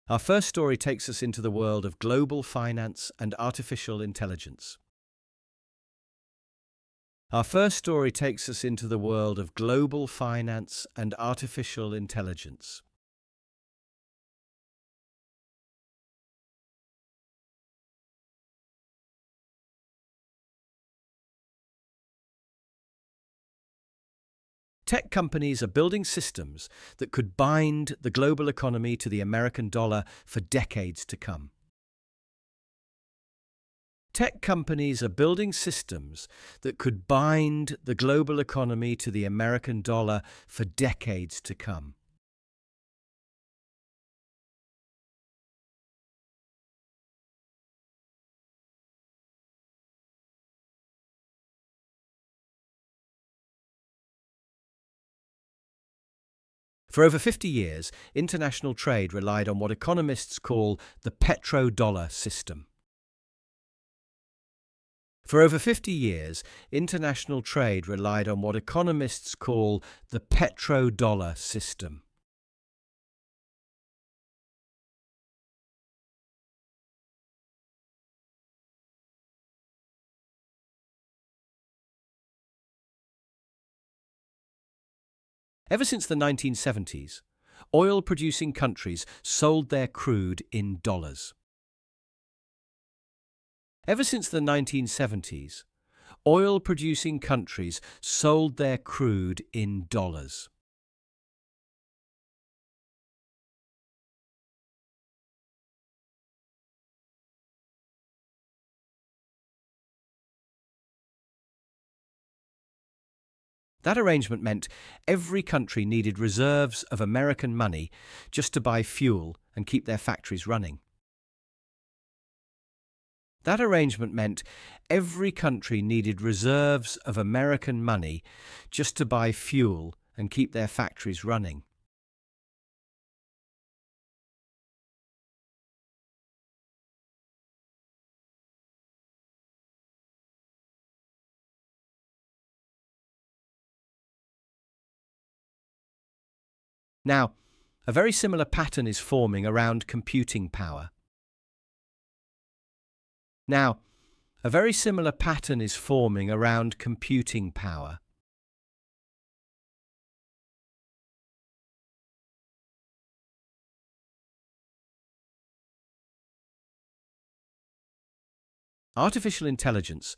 Our first story takes us into the world of global finance and artificial intelligence. Our first story takes us into the world of global finance and artificial intelligence. Tech companies are building systems that could bind the global economy to the American dollar for decades to come. Tech companies are building systems that could bind the global economy to the American dollar for decades to come. For over 50 years, international trade relied on what economists call the petrodollar system. For over 50 years, international trade relied on what economists call the petrodollar system. Ever since the 1970s, oil-producing countries sold their crude in dollars. Ever since the 1970s, oil-producing countries sold their crude in dollars. That arrangement meant every country needed reserves of American money just to buy fuel and keep their factories running. That arrangement meant every country needed reserves of American money just to buy fuel and keep their factories running. Now, a very similar pattern is forming around computing power. Now, a very similar pattern is forming around computing power. Artificial intelligence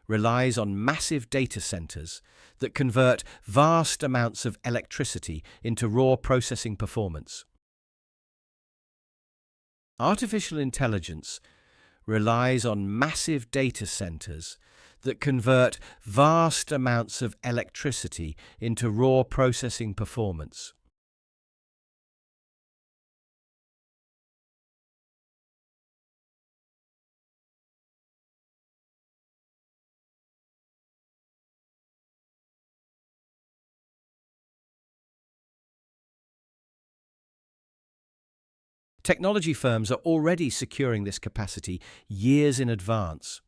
relies on massive data centers that convert vast amounts of electricity into raw processing performance. Artificial intelligence relies on massive data centers that convert vast amounts of electricity into raw processing performance. Technology firms are already securing this capacity years in advance.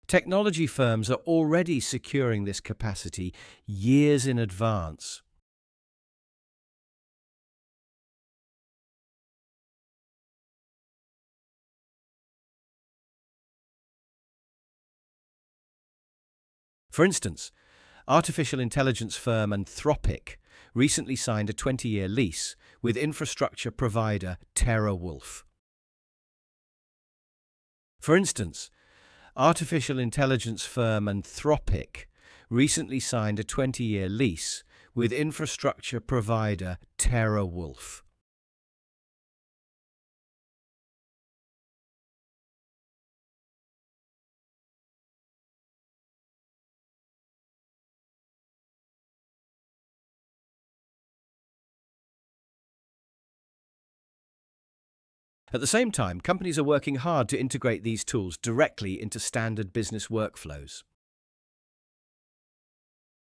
Technology firms are already securing this capacity years in advance. For instance, artificial intelligence firm Anthropic recently signed a 20-year lease with infrastructure provider TerraWolf. For instance, artificial intelligence firm Anthropic recently signed a 20-year lease with infrastructure provider TerraWolf. At the same time, companies are working hard to integrate these tools directly into standard business workflows.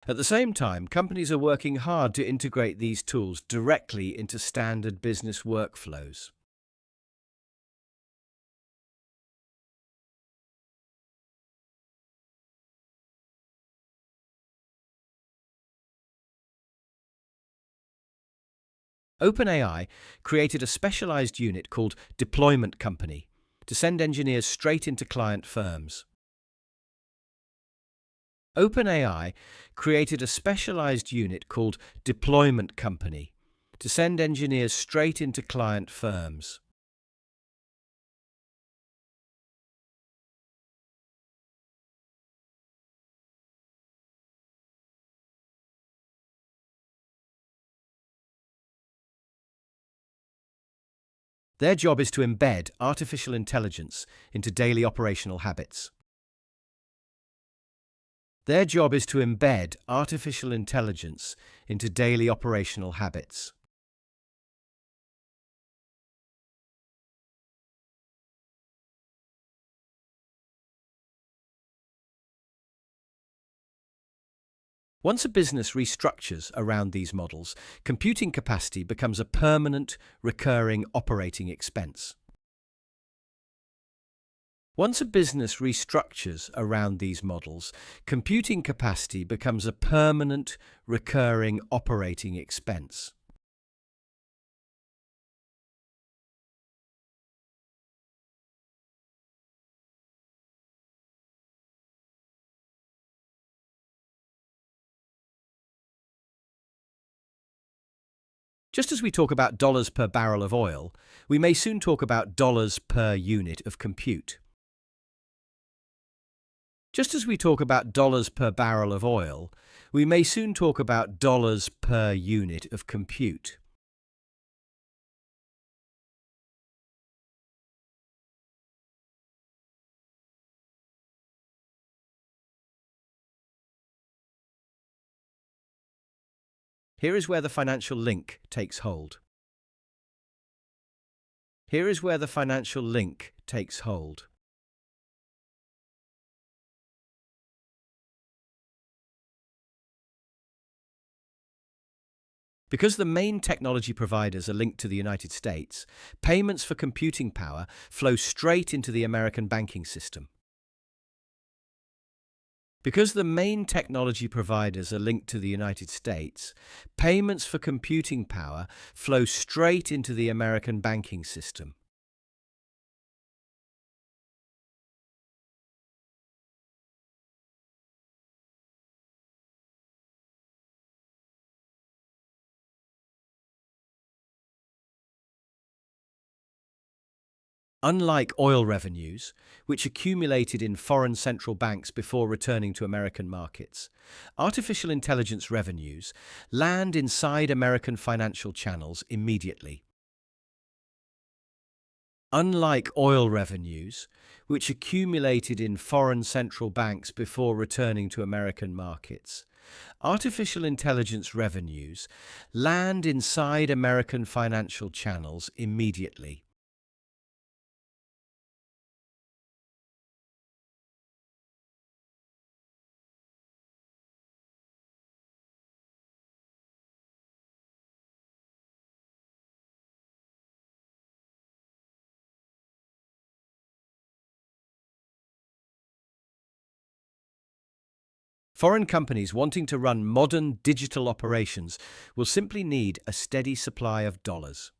At the same time, companies are working hard to integrate these tools directly into standard business workflows. OpenAI created a specialized unit called Deployment Company to send engineers straight into client firms. OpenAI created a specialized unit called Deployment Company to send engineers straight into client firms. Their job is to embed artificial intelligence into daily operational habits. Their job is to embed artificial intelligence into daily operational habits. Once a business restructures around these models, computing capacity becomes a permanent, recurring operating expense. Once a business restructures around these models, computing capacity becomes a permanent, recurring operating expense. Just as we talk about dollars per barrel of oil, we may soon talk about dollars per unit of compute. Just as we talk about dollars per barrel of oil, we may soon talk about dollars per unit of compute. Here is where the financial link takes hold. Here is where the financial link takes hold. Because the main technology providers are linked to the United States, payments for computing power flow straight into the American banking system. Because the main technology providers are linked to the United States, payments for computing power flow straight into the American banking system. Unlike oil revenues, which accumulated in foreign central banks before returning to American markets, artificial intelligence revenues land inside American financial channels immediately. Unlike oil revenues, which accumulated in foreign central banks before returning to American markets, artificial intelligence revenues land inside American financial channels immediately. Foreign companies wanting to run modern digital operations will simply need a steady supply of dollars.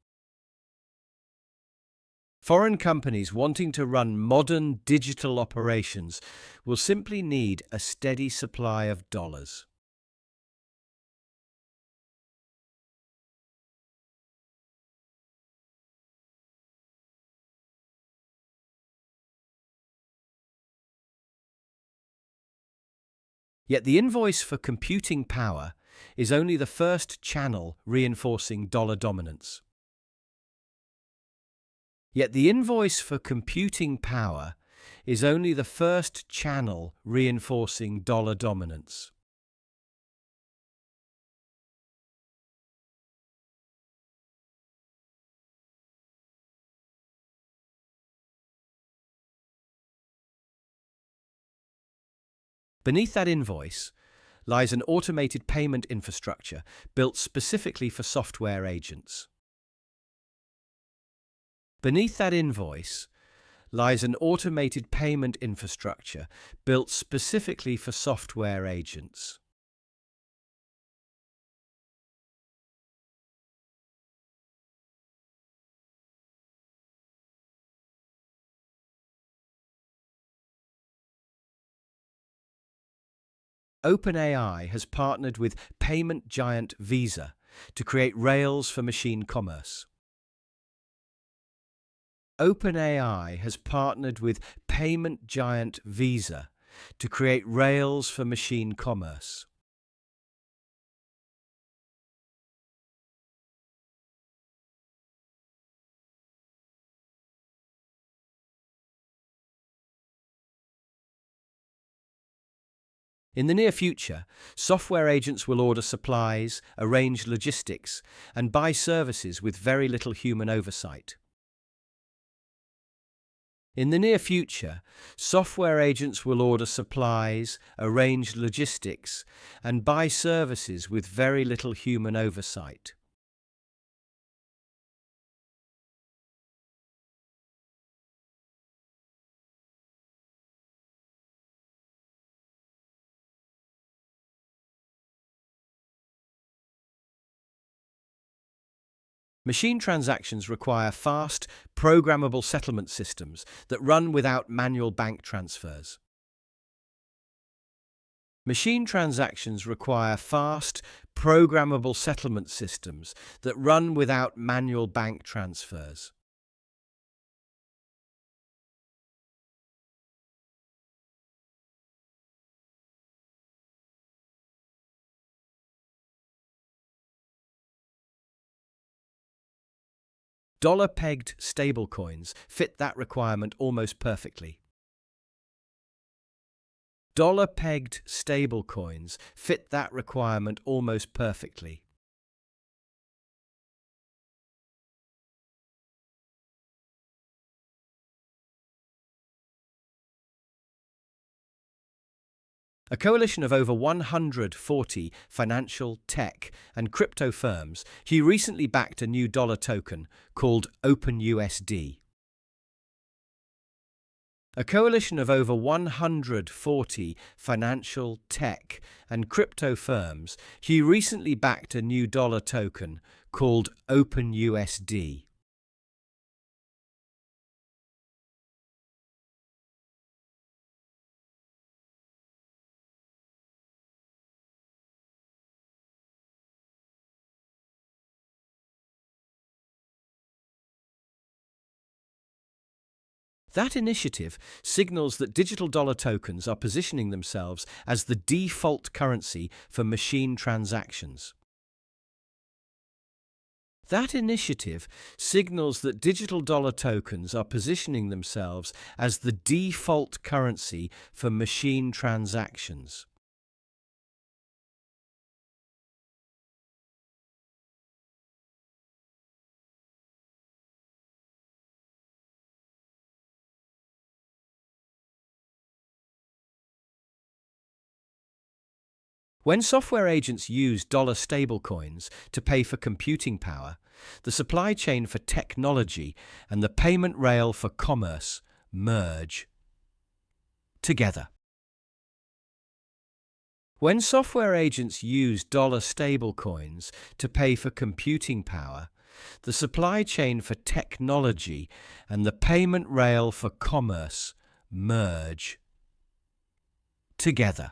Foreign companies wanting to run modern digital operations will simply need a steady supply of dollars. Yet the invoice for computing power is only the first channel reinforcing dollar dominance. Yet the invoice for computing power is only the first channel reinforcing dollar dominance. Beneath that invoice lies an automated payment infrastructure built specifically for software agents. Beneath that invoice lies an automated payment infrastructure built specifically for software agents. OpenAI has partnered with payment giant Visa to create rails for machine commerce. OpenAI has partnered with payment giant Visa to create rails for machine commerce. In the near future, software agents will order supplies, arrange logistics, and buy services with very little human oversight. In the near future, software agents will order supplies, arrange logistics, and buy services with very little human oversight. Machine transactions require fast, programmable settlement systems that run without manual bank transfers. Machine transactions require fast, programmable settlement systems that run without manual bank transfers. Dollar-pegged stablecoins fit that requirement almost perfectly. Dollar-pegged stablecoins fit that requirement almost perfectly. A coalition of over 140 financial, tech, and crypto firms recently backed a new dollar token called OpenUSD. A coalition of over 140 financial, tech, and crypto firms recently backed a new dollar token called OpenUSD. That initiative signals that digital dollar tokens are positioning themselves as the default currency for machine transactions. That initiative signals that digital dollar tokens are positioning themselves as the default currency for machine transactions. When software agents use dollar stablecoins to pay for computing power, the supply chain for technology and the payment rail for commerce merge together. When software agents use dollar stablecoins to pay for computing power, the supply chain for technology and the payment rail for commerce merge together.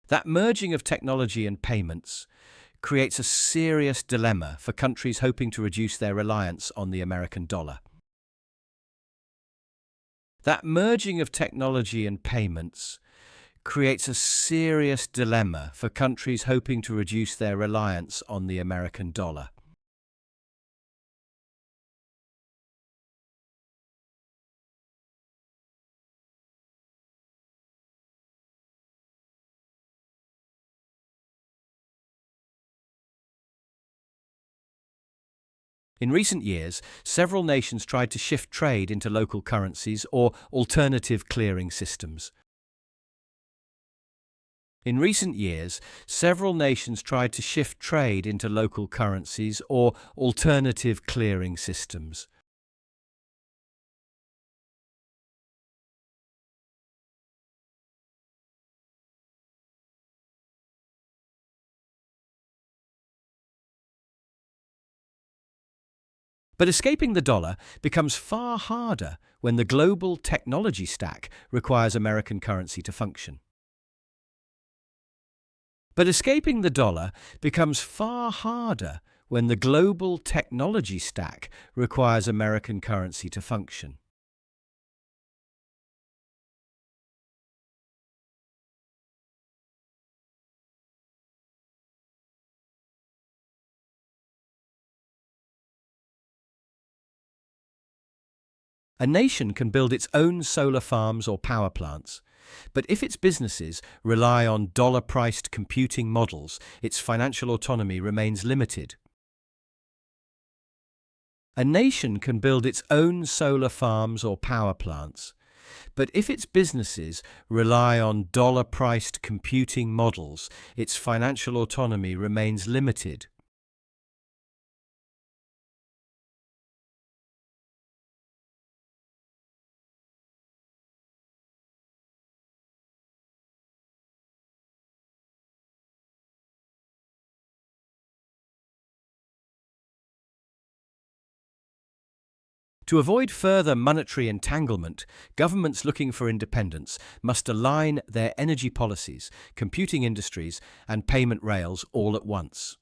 That merging of technology and payments creates a serious dilemma for countries hoping to reduce their reliance on the American dollar. That merging of technology and payments creates a serious dilemma for countries hoping to reduce their reliance on the American dollar. In recent years, several nations tried to shift trade into local currencies or alternative clearing systems. In recent years, several nations tried to shift trade into local currencies or alternative clearing systems. But escaping the dollar becomes far harder when the global technology stack requires American currency to function. But escaping the dollar becomes far harder when the global technology stack requires American currency to function. A nation can build its own solar farms or power plants, but if its businesses rely on dollar-priced computing models, its financial autonomy remains limited. A nation can build its own solar farms or power plants, but if its businesses rely on dollar-priced computing models, its financial autonomy remains limited. To avoid further monetary entanglement, governments looking for independence must align their energy policies, computing industries, and payment rails all at once.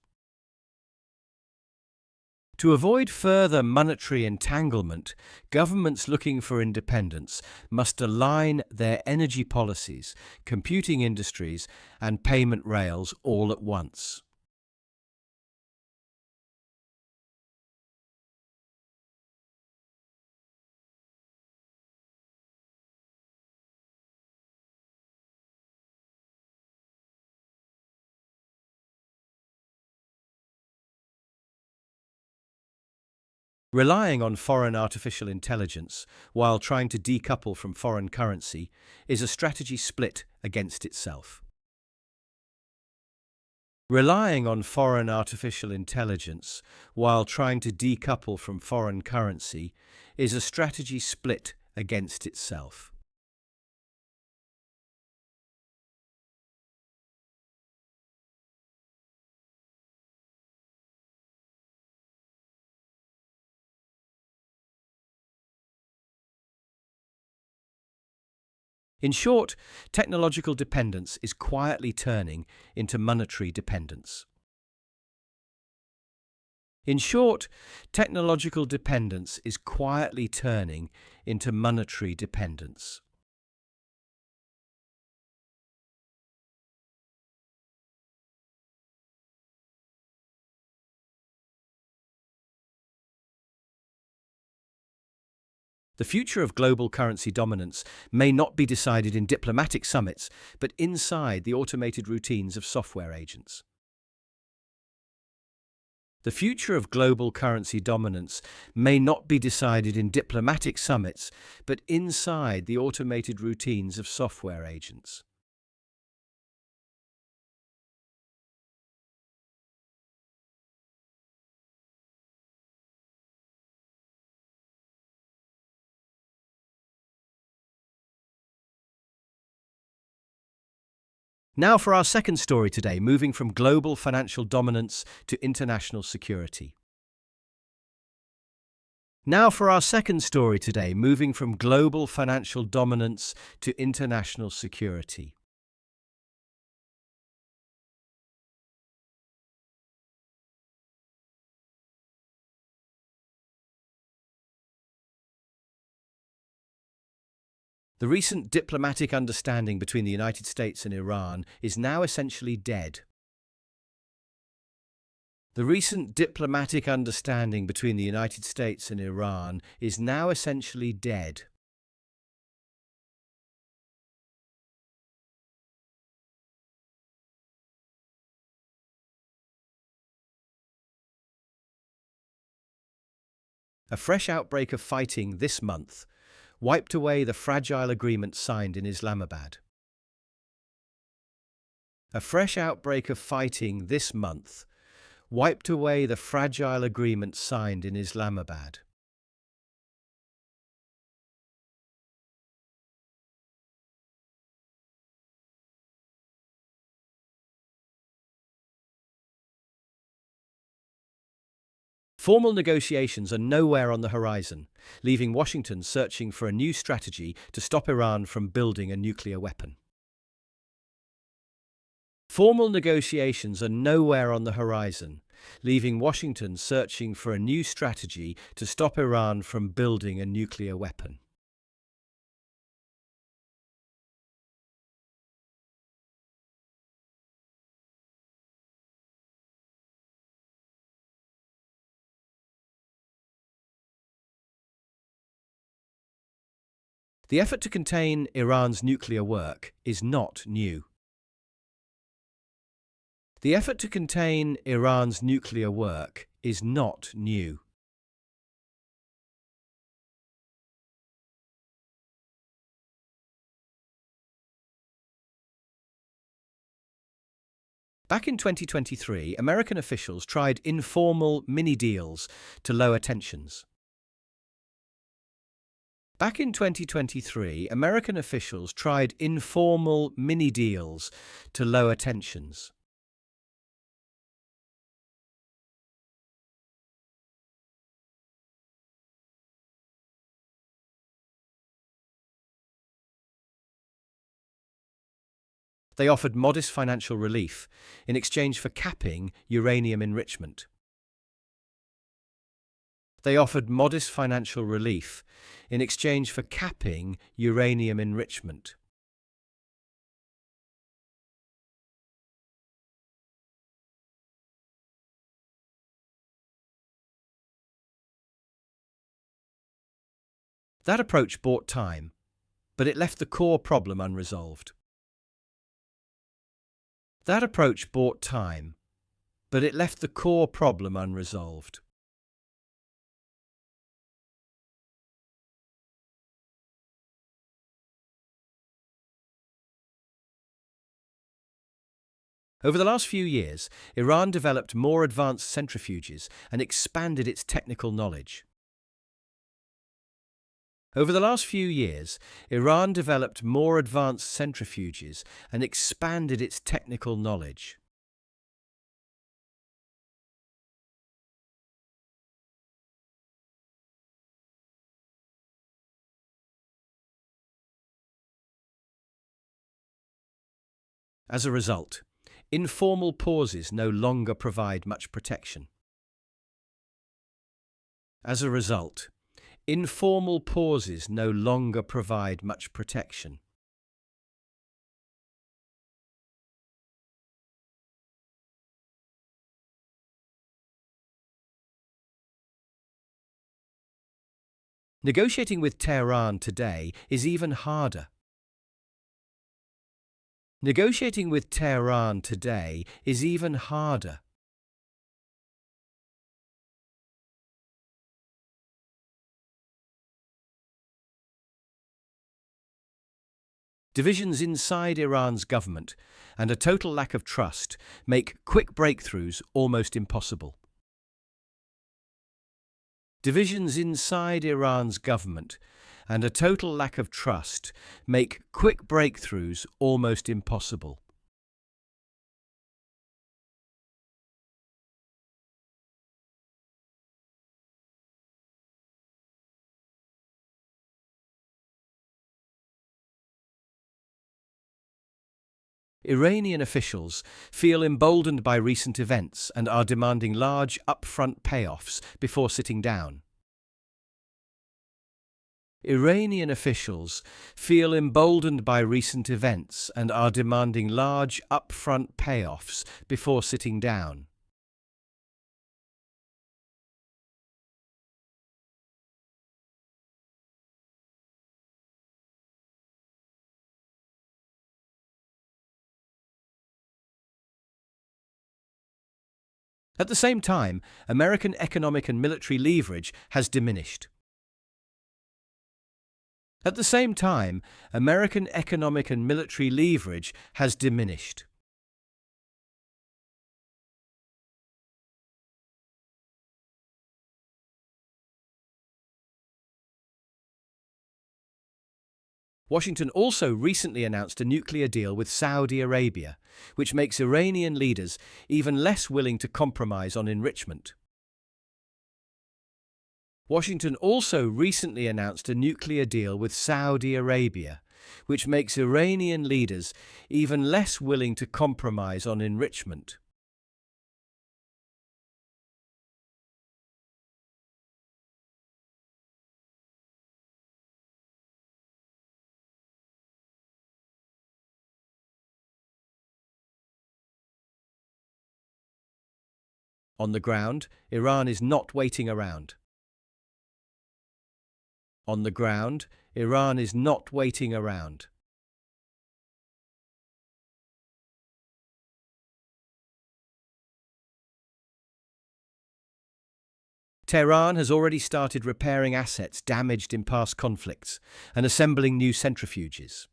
To avoid further monetary entanglement, governments looking for independence must align their energy policies, computing industries, and payment rails all at once. Relying on foreign artificial intelligence while trying to decouple from foreign currency is a strategy split against itself. Relying on foreign artificial intelligence while trying to decouple from foreign currency is a strategy split against itself. In short, technological dependence is quietly turning into monetary dependence. In short, technological dependence is quietly turning into monetary dependence. The future of global currency dominance may not be decided in diplomatic summits, but inside the automated routines of software agents. The future of global currency dominance may not be decided in diplomatic summits, but inside the automated routines of software agents. Now for our second story today, moving from global financial dominance to international security. Now for our second story today, moving from global financial dominance to international security. The recent diplomatic understanding between the United States and Iran is now essentially dead. The recent diplomatic understanding between the United States and Iran is now essentially dead. A fresh outbreak of fighting this month wiped away the fragile agreement signed in Islamabad. A fresh outbreak of fighting this month wiped away the fragile agreement signed in Islamabad. Formal negotiations are nowhere on the horizon, leaving Washington searching for a new strategy to stop Iran from building a nuclear weapon. Formal negotiations are nowhere on the horizon, leaving Washington searching for a new strategy to stop Iran from building a nuclear weapon. The effort to contain Iran's nuclear work is not new. The effort to contain Iran's nuclear work is not new. Back in 2023, American officials tried informal mini-deals to lower tensions. Back in 2023, American officials tried informal mini-deals to lower tensions. They offered modest financial relief in exchange for capping uranium enrichment. They offered modest financial relief in exchange for capping uranium enrichment. That approach bought time, but it left the core problem unresolved. That approach bought time, but it left the core problem unresolved. Over the last few years, Iran developed more advanced centrifuges and expanded its technical knowledge. Over the last few years, Iran developed more advanced centrifuges and expanded its technical knowledge. As a result, informal pauses no longer provide much protection. As a result, informal pauses no longer provide much protection. Negotiating with Tehran today is even harder. Negotiating with Tehran today is even harder. Divisions inside Iran's government and a total lack of trust make quick breakthroughs almost impossible. Divisions inside Iran's government and a total lack of trust make quick breakthroughs almost impossible. Iranian officials feel emboldened by recent events and are demanding large upfront payoffs before sitting down. Iranian officials feel emboldened by recent events and are demanding large upfront payoffs before sitting down. At the same time, American economic and military leverage has diminished. At the same time, American economic and military leverage has diminished. Washington also recently announced a nuclear deal with Saudi Arabia, which makes Iranian leaders even less willing to compromise on enrichment. Washington also recently announced a nuclear deal with Saudi Arabia, which makes Iranian leaders even less willing to compromise on enrichment. On the ground, Iran is not waiting around. On the ground, Iran is not waiting around. Tehran has already started repairing assets damaged in past conflicts and assembling new centrifuges.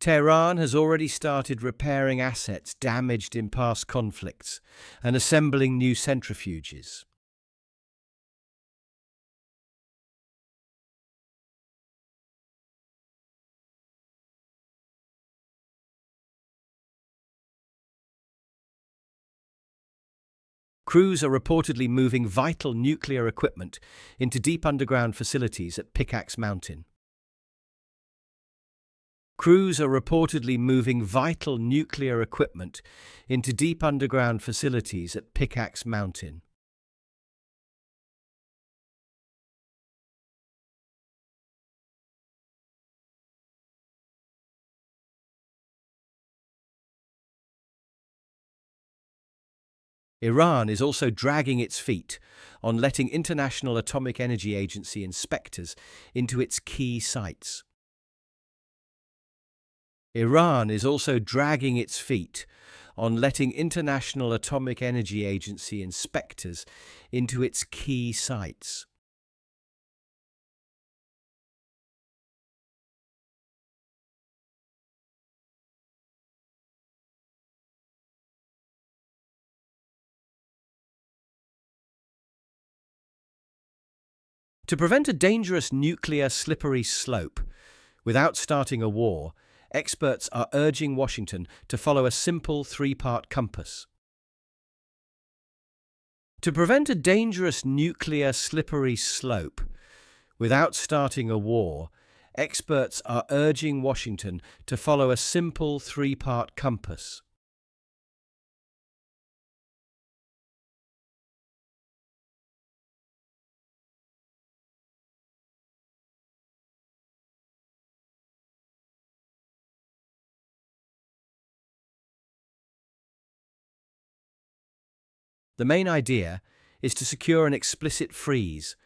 Tehran has already started repairing assets damaged in past conflicts and assembling new centrifuges. Crews are reportedly moving vital nuclear equipment into deep underground facilities at Pickaxe Mountain. Crews are reportedly moving vital nuclear equipment into deep underground facilities at Pickaxe Mountain. Iran is also dragging its feet on letting International Atomic Energy Agency inspectors into its key sites. Iran is also dragging its feet on letting International Atomic Energy Agency inspectors into its key sites. To prevent a dangerous nuclear slippery slope without starting a war, experts are urging Washington to follow a simple three-part compass. To prevent a dangerous nuclear slippery slope without starting a war, experts are urging Washington to follow a simple three-part compass. The main idea is to secure an explicit freeze,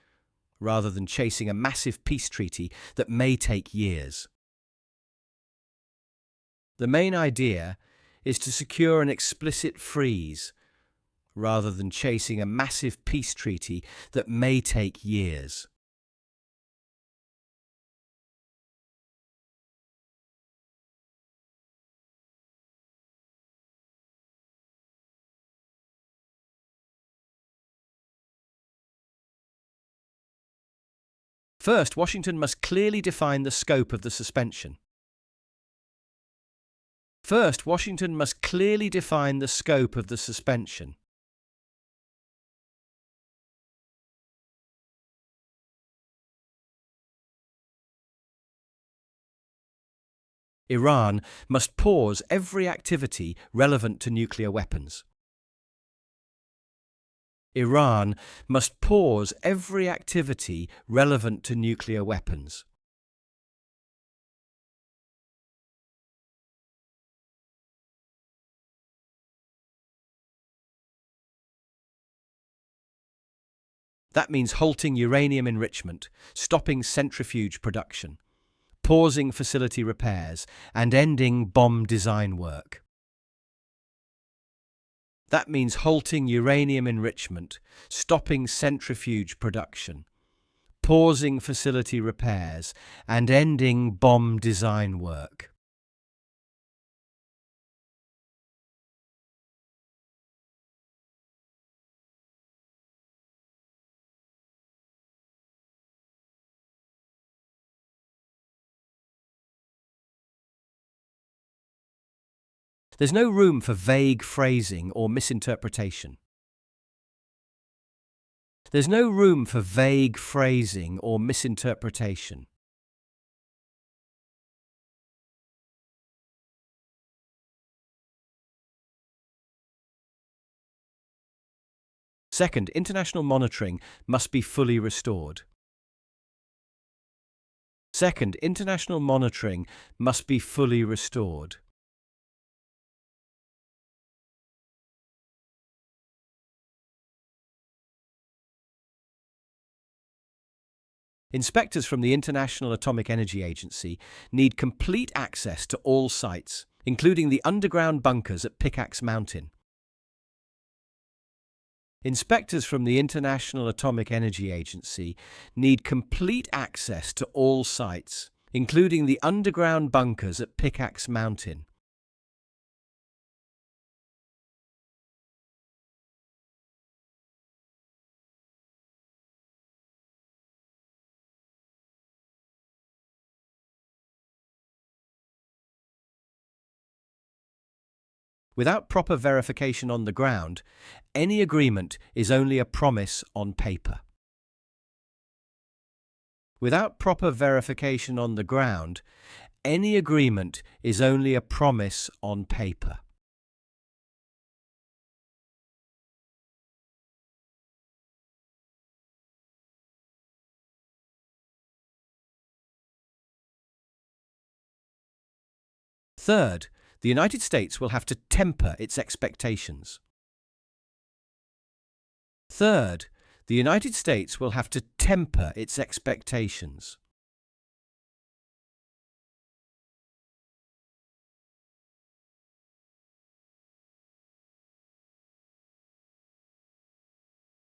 rather than chasing a massive peace treaty that may take years. The main idea is to secure an explicit freeze, rather than chasing a massive peace treaty that may take years. First, Washington must clearly define the scope of the suspension. First, Washington must clearly define the scope of the suspension. Iran must pause every activity relevant to nuclear weapons. Iran must pause every activity relevant to nuclear weapons. That means halting uranium enrichment, stopping centrifuge production, pausing facility repairs, and ending bomb design work. That means halting uranium enrichment, stopping centrifuge production, pausing facility repairs, and ending bomb design work. There's no room for vague phrasing or misinterpretation. There's no room for vague phrasing or misinterpretation. Second, international monitoring must be fully restored. Second, international monitoring must be fully restored. Inspectors from the International Atomic Energy Agency need complete access to all sites, including the underground bunkers at Pickaxe Mountain. Inspectors from the International Atomic Energy Agency need complete access to all sites, including the underground bunkers at Pickaxe Mountain. Without proper verification on the ground, any agreement is only a promise on paper. Without proper verification on the ground, any agreement is only a promise on paper. Third, the United States will have to temper its expectations. Third, the United States will have to temper its expectations.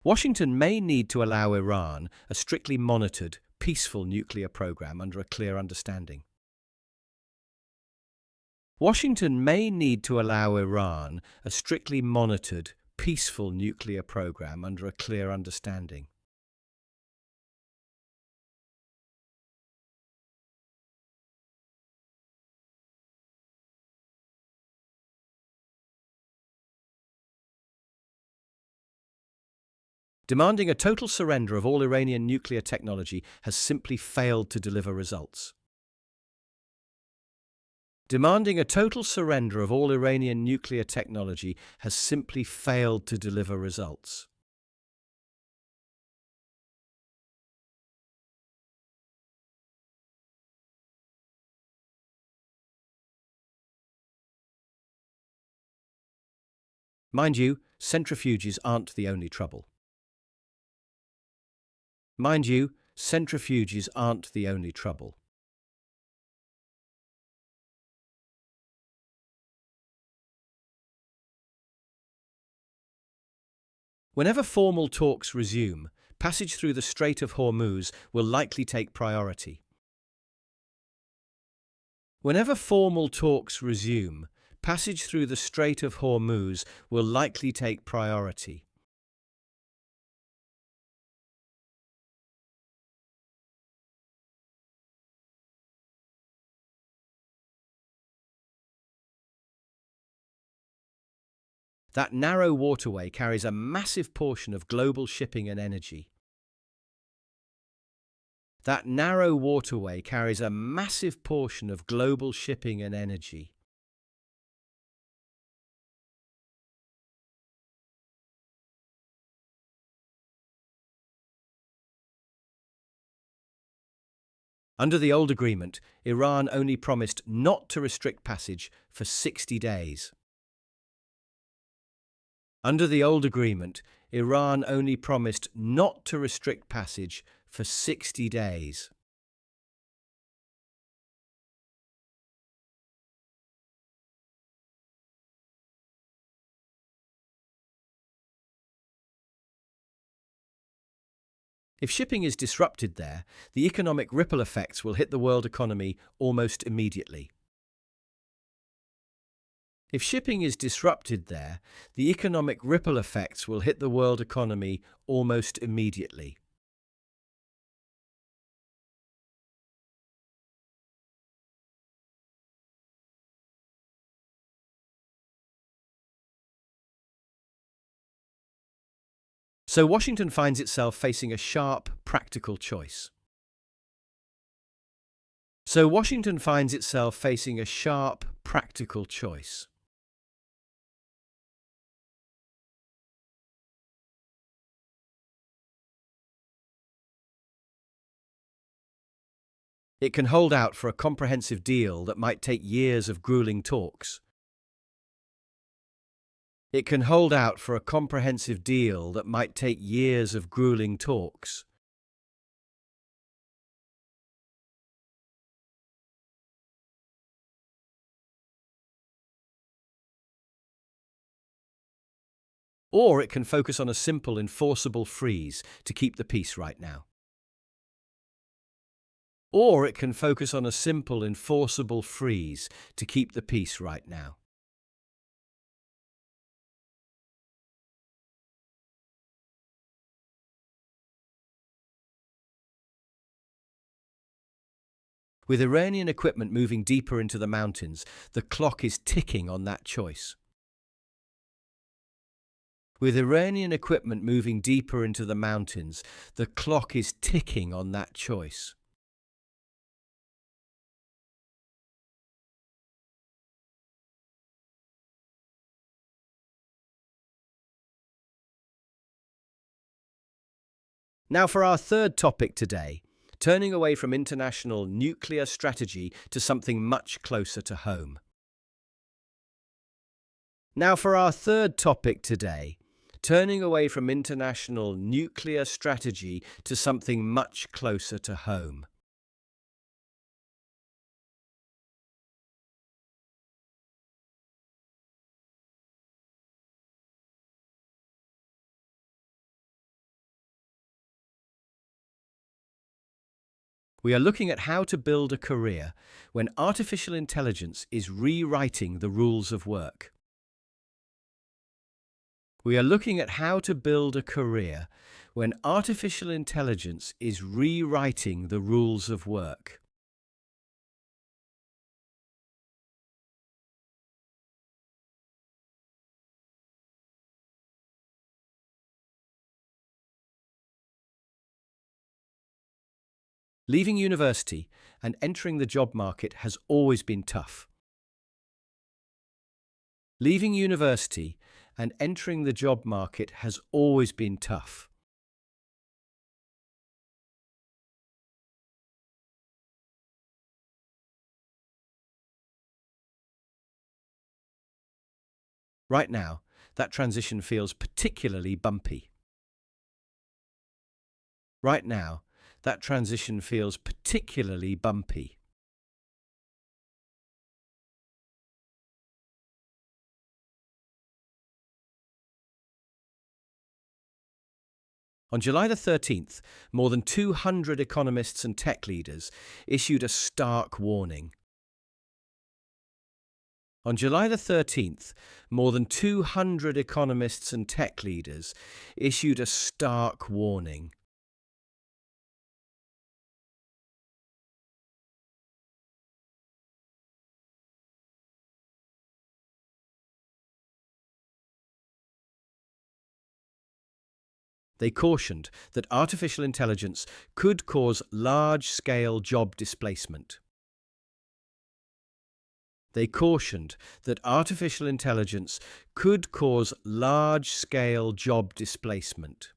Washington may need to allow Iran a strictly monitored, peaceful nuclear program under a clear understanding. Washington may need to allow Iran a strictly monitored, peaceful nuclear program under a clear understanding. Demanding a total surrender of all Iranian nuclear technology has simply failed to deliver results. Demanding a total surrender of all Iranian nuclear technology has simply failed to deliver results. Mind you, centrifuges aren't the only trouble. Mind you, centrifuges aren't the only trouble. Whenever formal talks resume, passage through the Strait of Hormuz will likely take priority. Whenever formal talks resume, passage through the Strait of Hormuz will likely take priority. That narrow waterway carries a massive portion of global shipping and energy. That narrow waterway carries a massive portion of global shipping and energy. Under the old agreement, Iran only promised not to restrict passage for 60 days. Under the old agreement, Iran only promised not to restrict passage for 60 days. If shipping is disrupted there, the economic ripple effects will hit the world economy almost immediately. If shipping is disrupted there, the economic ripple effects will hit the world economy almost immediately. So Washington finds itself facing a sharp, practical choice. So Washington finds itself facing a sharp, practical choice. It can hold out for a comprehensive deal that might take years of grueling talks. It can hold out for a comprehensive deal that might take years of grueling talks. Or it can focus on a simple, enforceable freeze to keep the peace right now. Or it can focus on a simple, enforceable freeze to keep the peace right now. With Iranian equipment moving deeper into the mountains, the clock is ticking on that choice. With Iranian equipment moving deeper into the mountains, the clock is ticking on that choice. Now for our third topic today, turning away from international nuclear strategy to something much closer to home. Now for our third topic today, turning away from international nuclear strategy to something much closer to home. We are looking at how to build a career when artificial intelligence is rewriting the rules of work. We are looking at how to build a career when artificial intelligence is rewriting the rules of work. Leaving university and entering the job market has always been tough. Leaving university and entering the job market has always been tough. Right now, that transition feels particularly bumpy. Right now, that transition feels particularly bumpy. On July the 13th, more than 200 economists and tech leaders issued a stark warning. On July the 13th, more than 200 economists and tech leaders issued a stark warning. They cautioned that artificial intelligence could cause large-scale job displacement. They cautioned that artificial intelligence could cause large-scale job displacement.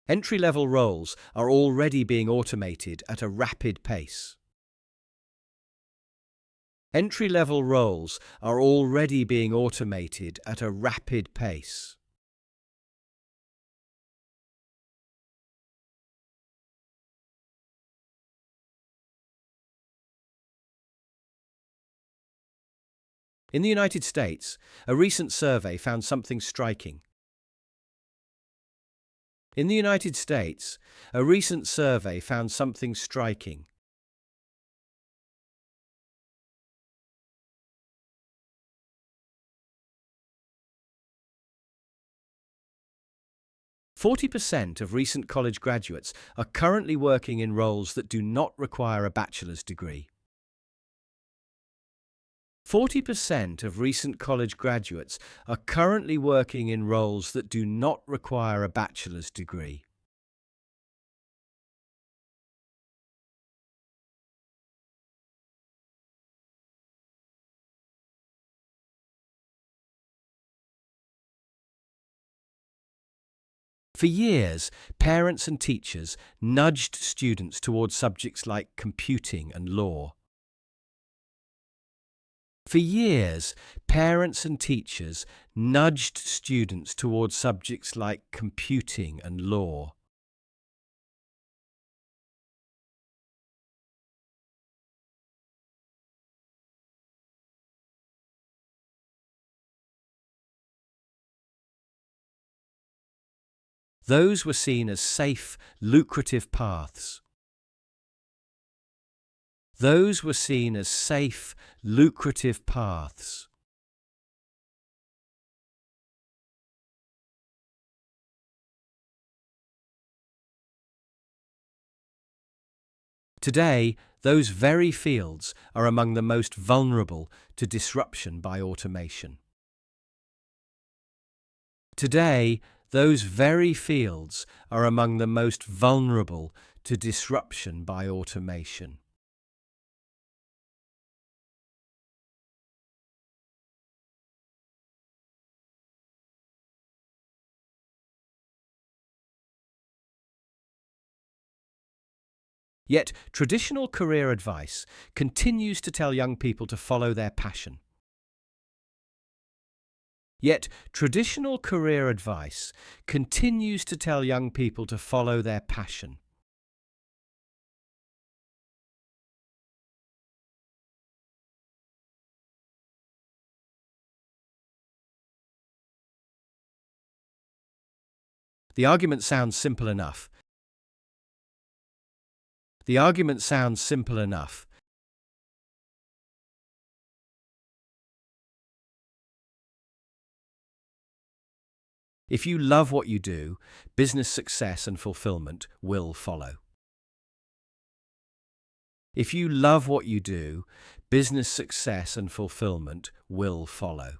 Entry-level roles are already being automated at a rapid pace. Entry-level roles are already being automated at a rapid pace. In the United States, a recent survey found something striking. In the United States, a recent survey found something striking. 40% of recent college graduates are currently working in roles that do not require a bachelor's degree. 40% of recent college graduates are currently working in roles that do not require a bachelor's degree. For years, parents and teachers nudged students towards subjects like computing and law. For years, parents and teachers nudged students towards subjects like computing and law. Those were seen as safe, lucrative paths. Those were seen as safe, lucrative paths. Today, those very fields are among the most vulnerable to disruption by automation. Today, those very fields are among the most vulnerable to disruption by automation. Yet, traditional career advice continues to tell young people to follow their passion. Yet, traditional career advice continues to tell young people to follow their passion. The argument sounds simple enough. The argument sounds simple enough. If you love what you do, business success and fulfillment will follow. If you love what you do, business success and fulfillment will follow.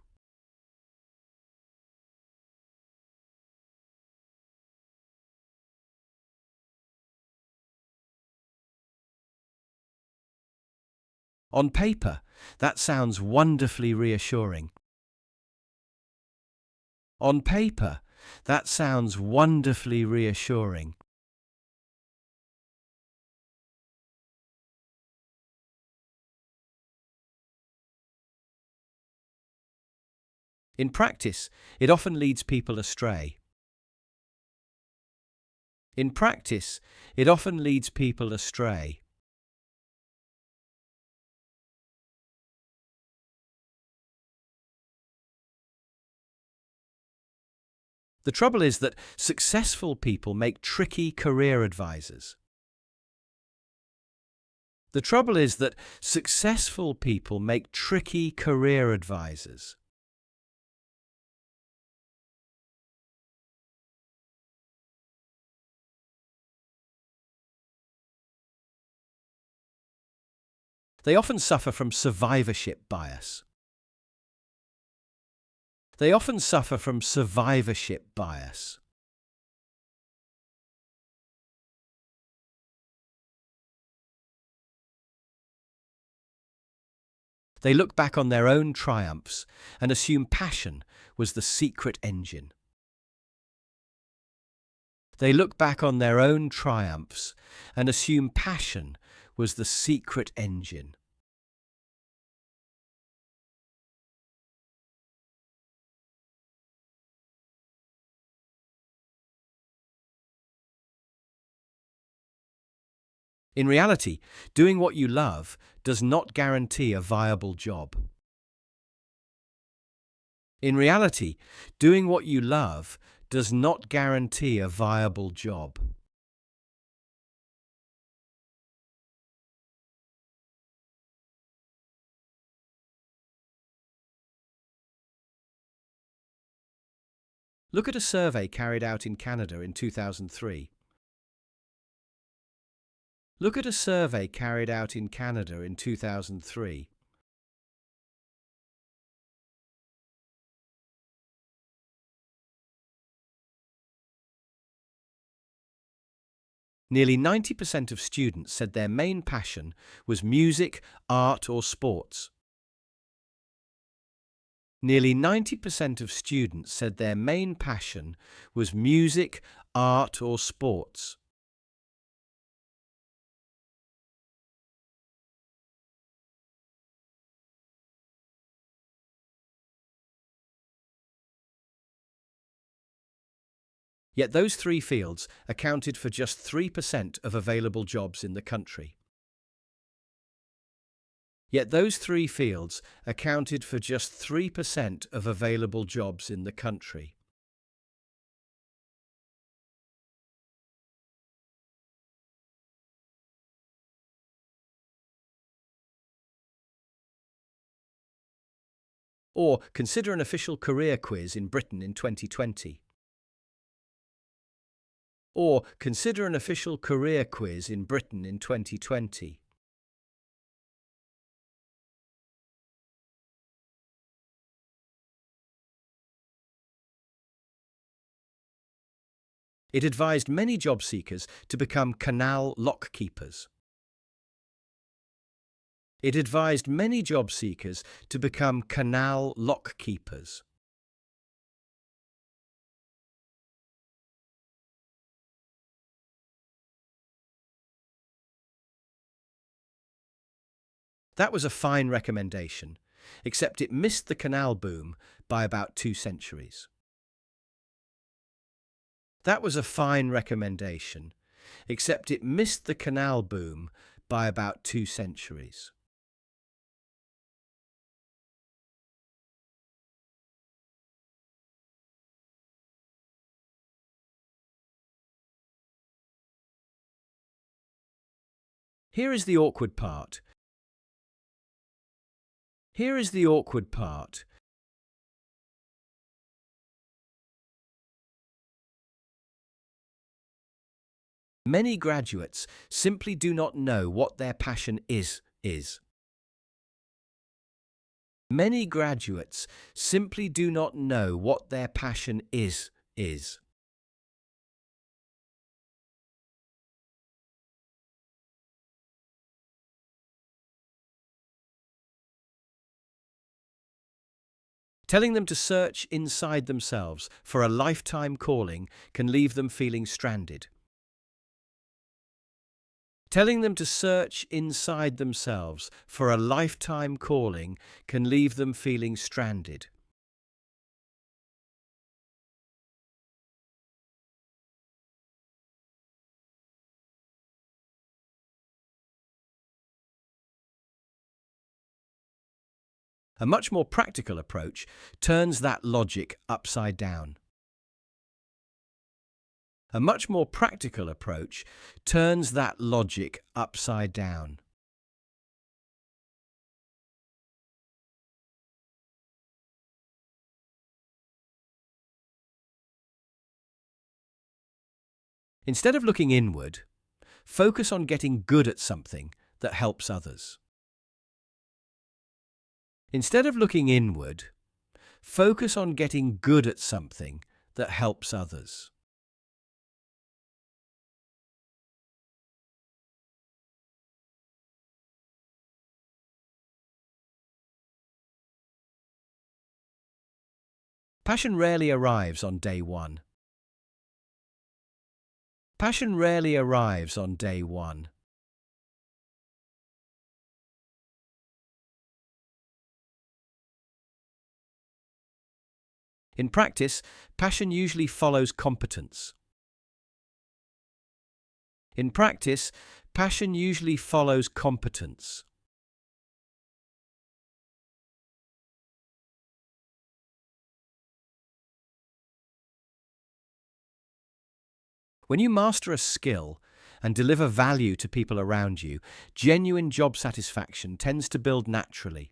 On paper, that sounds wonderfully reassuring. On paper, that sounds wonderfully reassuring. In practice, it often leads people astray. In practice, it often leads people astray. The trouble is that successful people make tricky career advisors. The trouble is that successful people make tricky career advisors. They often suffer from survivorship bias. They often suffer from survivorship bias. They look back on their own triumphs and assume passion was the secret engine. They look back on their own triumphs and assume passion was the secret engine. In reality, doing what you love does not guarantee a viable job. In reality, doing what you love does not guarantee a viable job. Look at a survey carried out in Canada in 2003. Look at a survey carried out in Canada in 2003. Nearly 90% of students said their main passion was music, art, or sports. Nearly 90% of students said their main passion was music, art, or sports. Yet those three fields accounted for just 3% of available jobs in the country. Yet those three fields accounted for just 3% of available jobs in the country. Or consider an official career quiz in Britain in 2020. Or consider an official career quiz in Britain in 2020. It advised many job seekers to become canal lock keepers. It advised many job seekers to become canal lock keepers. That was a fine recommendation, except it missed the canal boom by about 2 centuries. That was a fine recommendation, except it missed the canal boom by about 2 centuries. Here is the awkward part. Here is the awkward part. Many graduates simply do not know what their passion is. Many graduates simply do not know what their passion is. Telling them to search inside themselves for a lifetime calling can leave them feeling stranded. Telling them to search inside themselves for a lifetime calling can leave them feeling stranded. A much more practical approach turns that logic upside down. A much more practical approach turns that logic upside down. Instead of looking inward, focus on getting good at something that helps others. Instead of looking inward, focus on getting good at something that helps others. Passion rarely arrives on day one. Passion rarely arrives on day one. In practice, passion usually follows competence. In practice, passion usually follows competence. When you master a skill and deliver value to people around you, genuine job satisfaction tends to build naturally.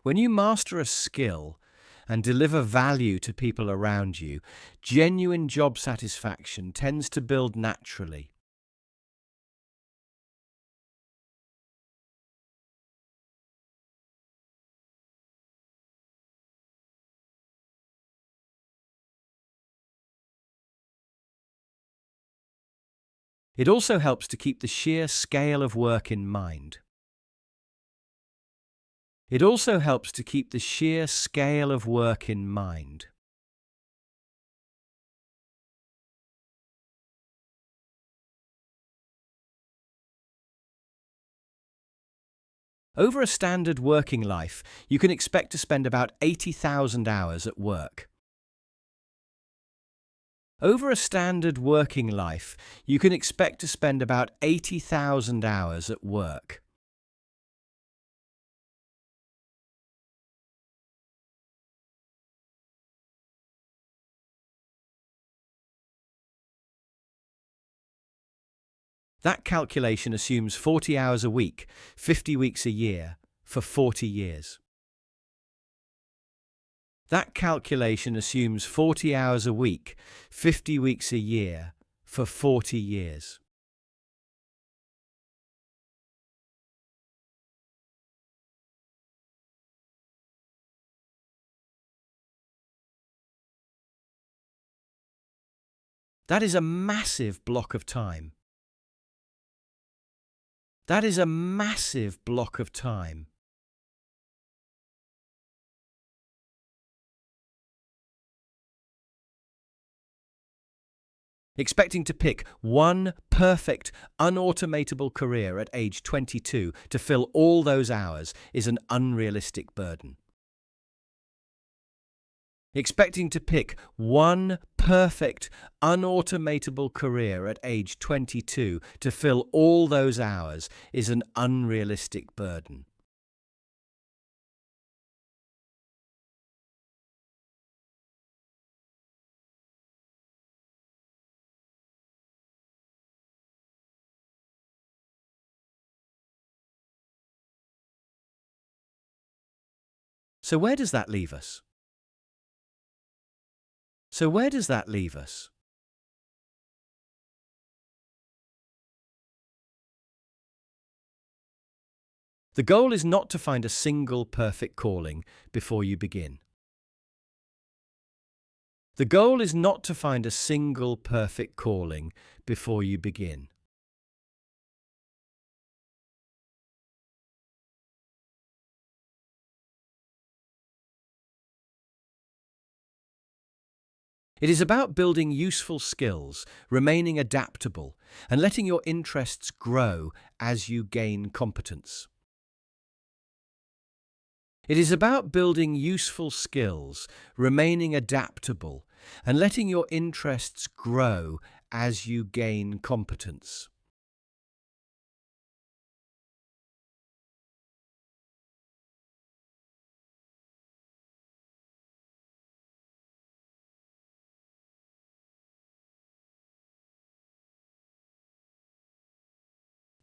When you master a skill and deliver value to people around you, genuine job satisfaction tends to build naturally. It also helps to keep the sheer scale of work in mind. It also helps to keep the sheer scale of work in mind. Over a standard working life, you can expect to spend about 80,000 hours at work. Over a standard working life, you can expect to spend about 80,000 hours at work. That calculation assumes 40 hours a week, 50 weeks a year, for 40 years. That calculation assumes 40 hours a week, 50 weeks a year, for 40 years. That is a massive block of time. That is a massive block of time. Expecting to pick one perfect, unautomatable career at age 22 to fill all those hours is an unrealistic burden. Expecting to pick one perfect, unautomatable career at age 22 to fill all those hours is an unrealistic burden. So where does that leave us? So where does that leave us? The goal is not to find a single perfect calling before you begin. The goal is not to find a single perfect calling before you begin. It is about building useful skills, remaining adaptable, and letting your interests grow as you gain competence. It is about building useful skills, remaining adaptable, and letting your interests grow as you gain competence.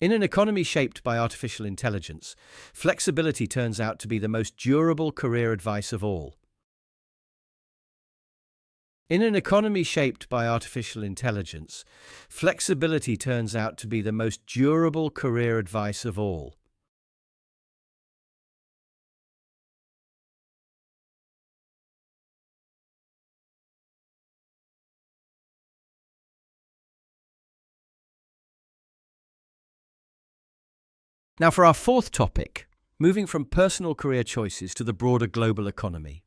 In an economy shaped by artificial intelligence, flexibility turns out to be the most durable career advice of all. In an economy shaped by artificial intelligence, flexibility turns out to be the most durable career advice of all. Now for our fourth topic, moving from personal career choices to the broader global economy.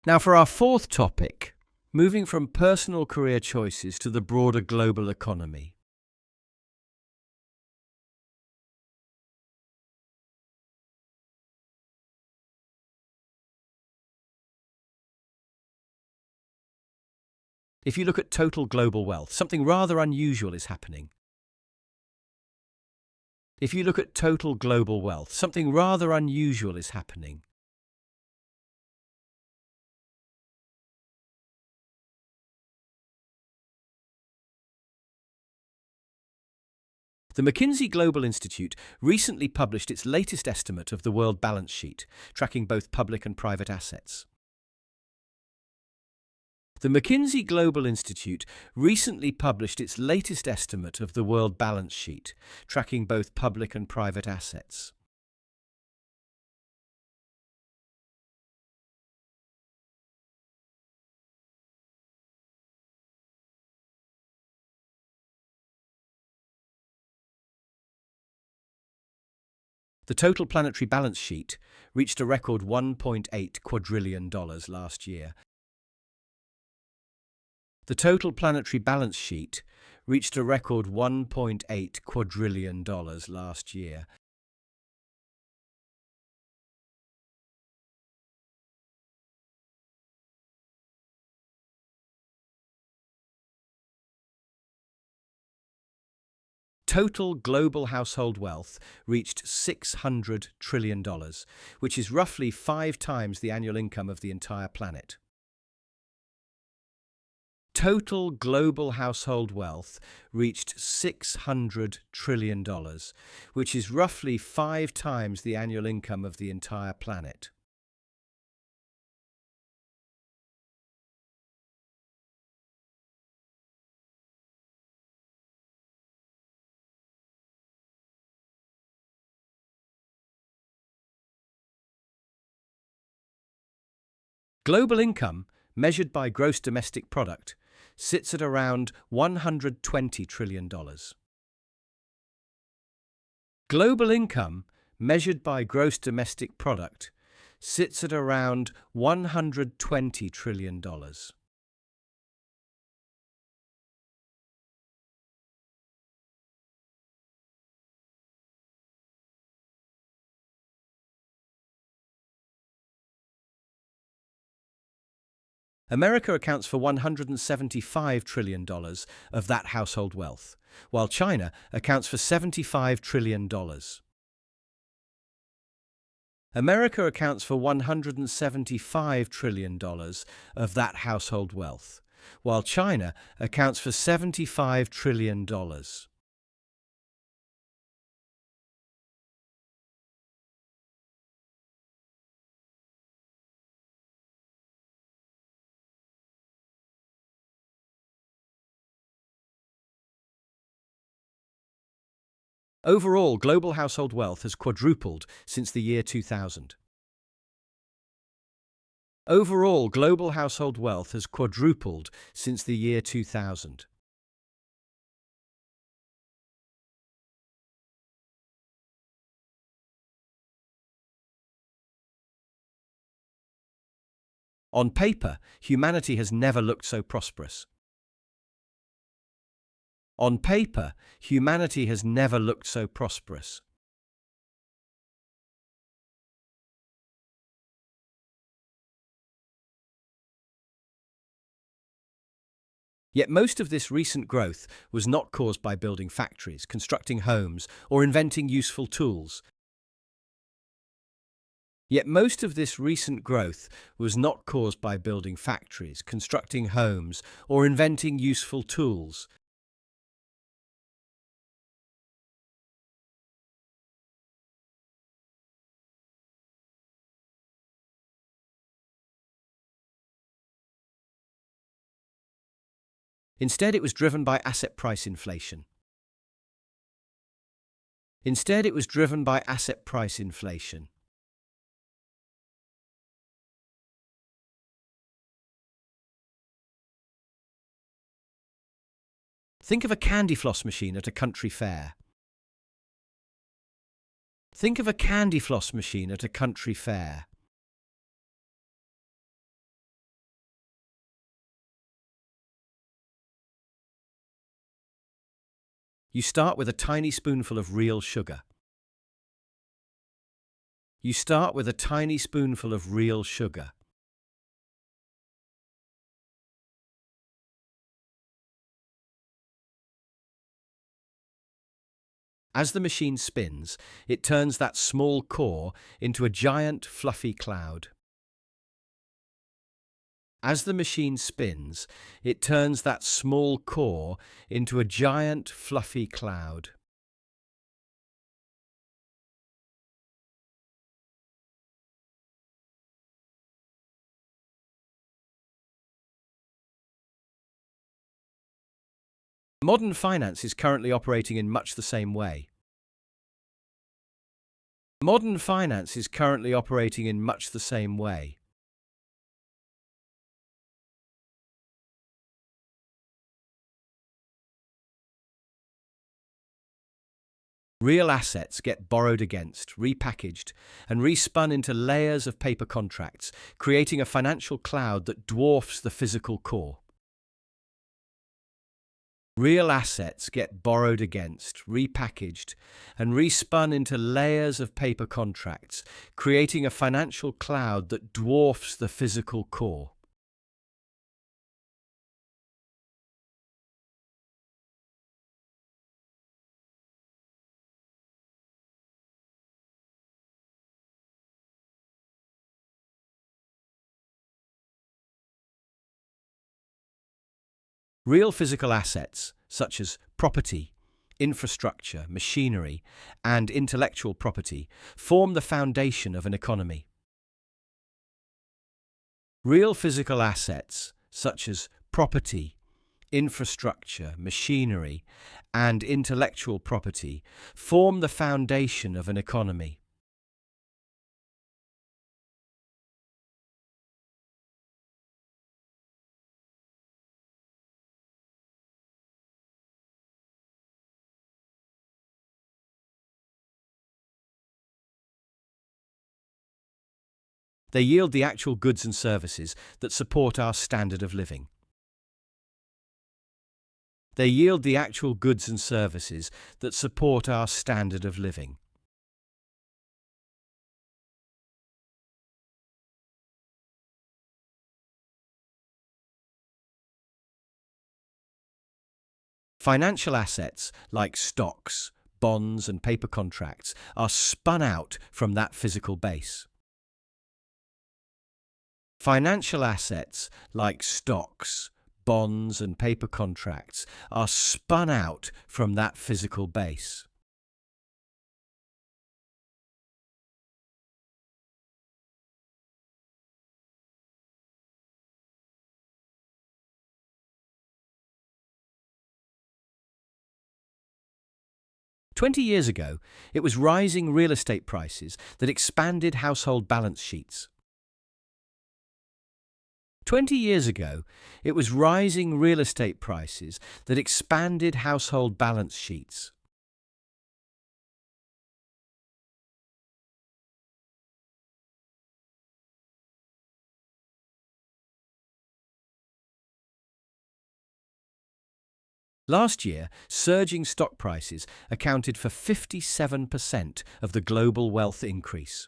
Now for our fourth topic, moving from personal career choices to the broader global economy. If you look at total global wealth, something rather unusual is happening. If you look at total global wealth, something rather unusual is happening. The McKinsey Global Institute recently published its latest estimate of the world balance sheet, tracking both public and private assets. The McKinsey Global Institute recently published its latest estimate of the world balance sheet, tracking both public and private assets. The total planetary balance sheet reached a record $1.8 quadrillion last year. The total planetary balance sheet reached a record $1.8 quadrillion last year. Total global household wealth reached $600 trillion, which is roughly 5 times the annual income of the entire planet. Total global household wealth reached $600 trillion, which is roughly 5 times the annual income of the entire planet. Global income, measured by gross domestic product, sits at around $120 trillion. Global income, measured by gross domestic product, sits at around $120 trillion. America accounts for $175 trillion of that household wealth, while China accounts for $75 trillion. America accounts for $175 trillion of that household wealth, while China accounts for $75 trillion. Overall, global household wealth has quadrupled since the year 2000. Overall, global household wealth has quadrupled since the year 2000. On paper, humanity has never looked so prosperous. On paper, humanity has never looked so prosperous. Yet most of this recent growth was not caused by building factories, constructing homes, or inventing useful tools. Yet most of this recent growth was not caused by building factories, constructing homes, or inventing useful tools. Instead, it was driven by asset price inflation. Instead, it was driven by asset price inflation. Think of a Candyfloss machine at a country fair. Think of a Candyfloss machine at a country fair. You start with a tiny spoonful of real sugar. You start with a tiny spoonful of real sugar. As the machine spins, it turns that small core into a giant fluffy cloud. As the machine spins, it turns that small core into a giant fluffy cloud. Modern finance is currently operating in much the same way. Modern finance is currently operating in much the same way. Real assets get borrowed against, repackaged, and respun into layers of paper contracts, creating a financial cloud that dwarfs the physical core. Real assets get borrowed against, repackaged, and respun into layers of paper contracts, creating a financial cloud that dwarfs the physical core. Real physical assets, such as property, infrastructure, machinery, and intellectual property, form the foundation of an economy. Real physical assets, such as property, infrastructure, machinery, and intellectual property, form the foundation of an economy. They yield the actual goods and services that support our standard of living. They yield the actual goods and services that support our standard of living. Financial assets like stocks, bonds, and paper contracts are spun out from that physical base. Financial assets like stocks, bonds, and paper contracts are spun out from that physical base. "20 years ago, it was rising real estate prices that expanded household balance sheets. 20 years ago, it was rising real estate prices that expanded household balance sheets. Last year, surging stock prices accounted for 57% of the global wealth increase.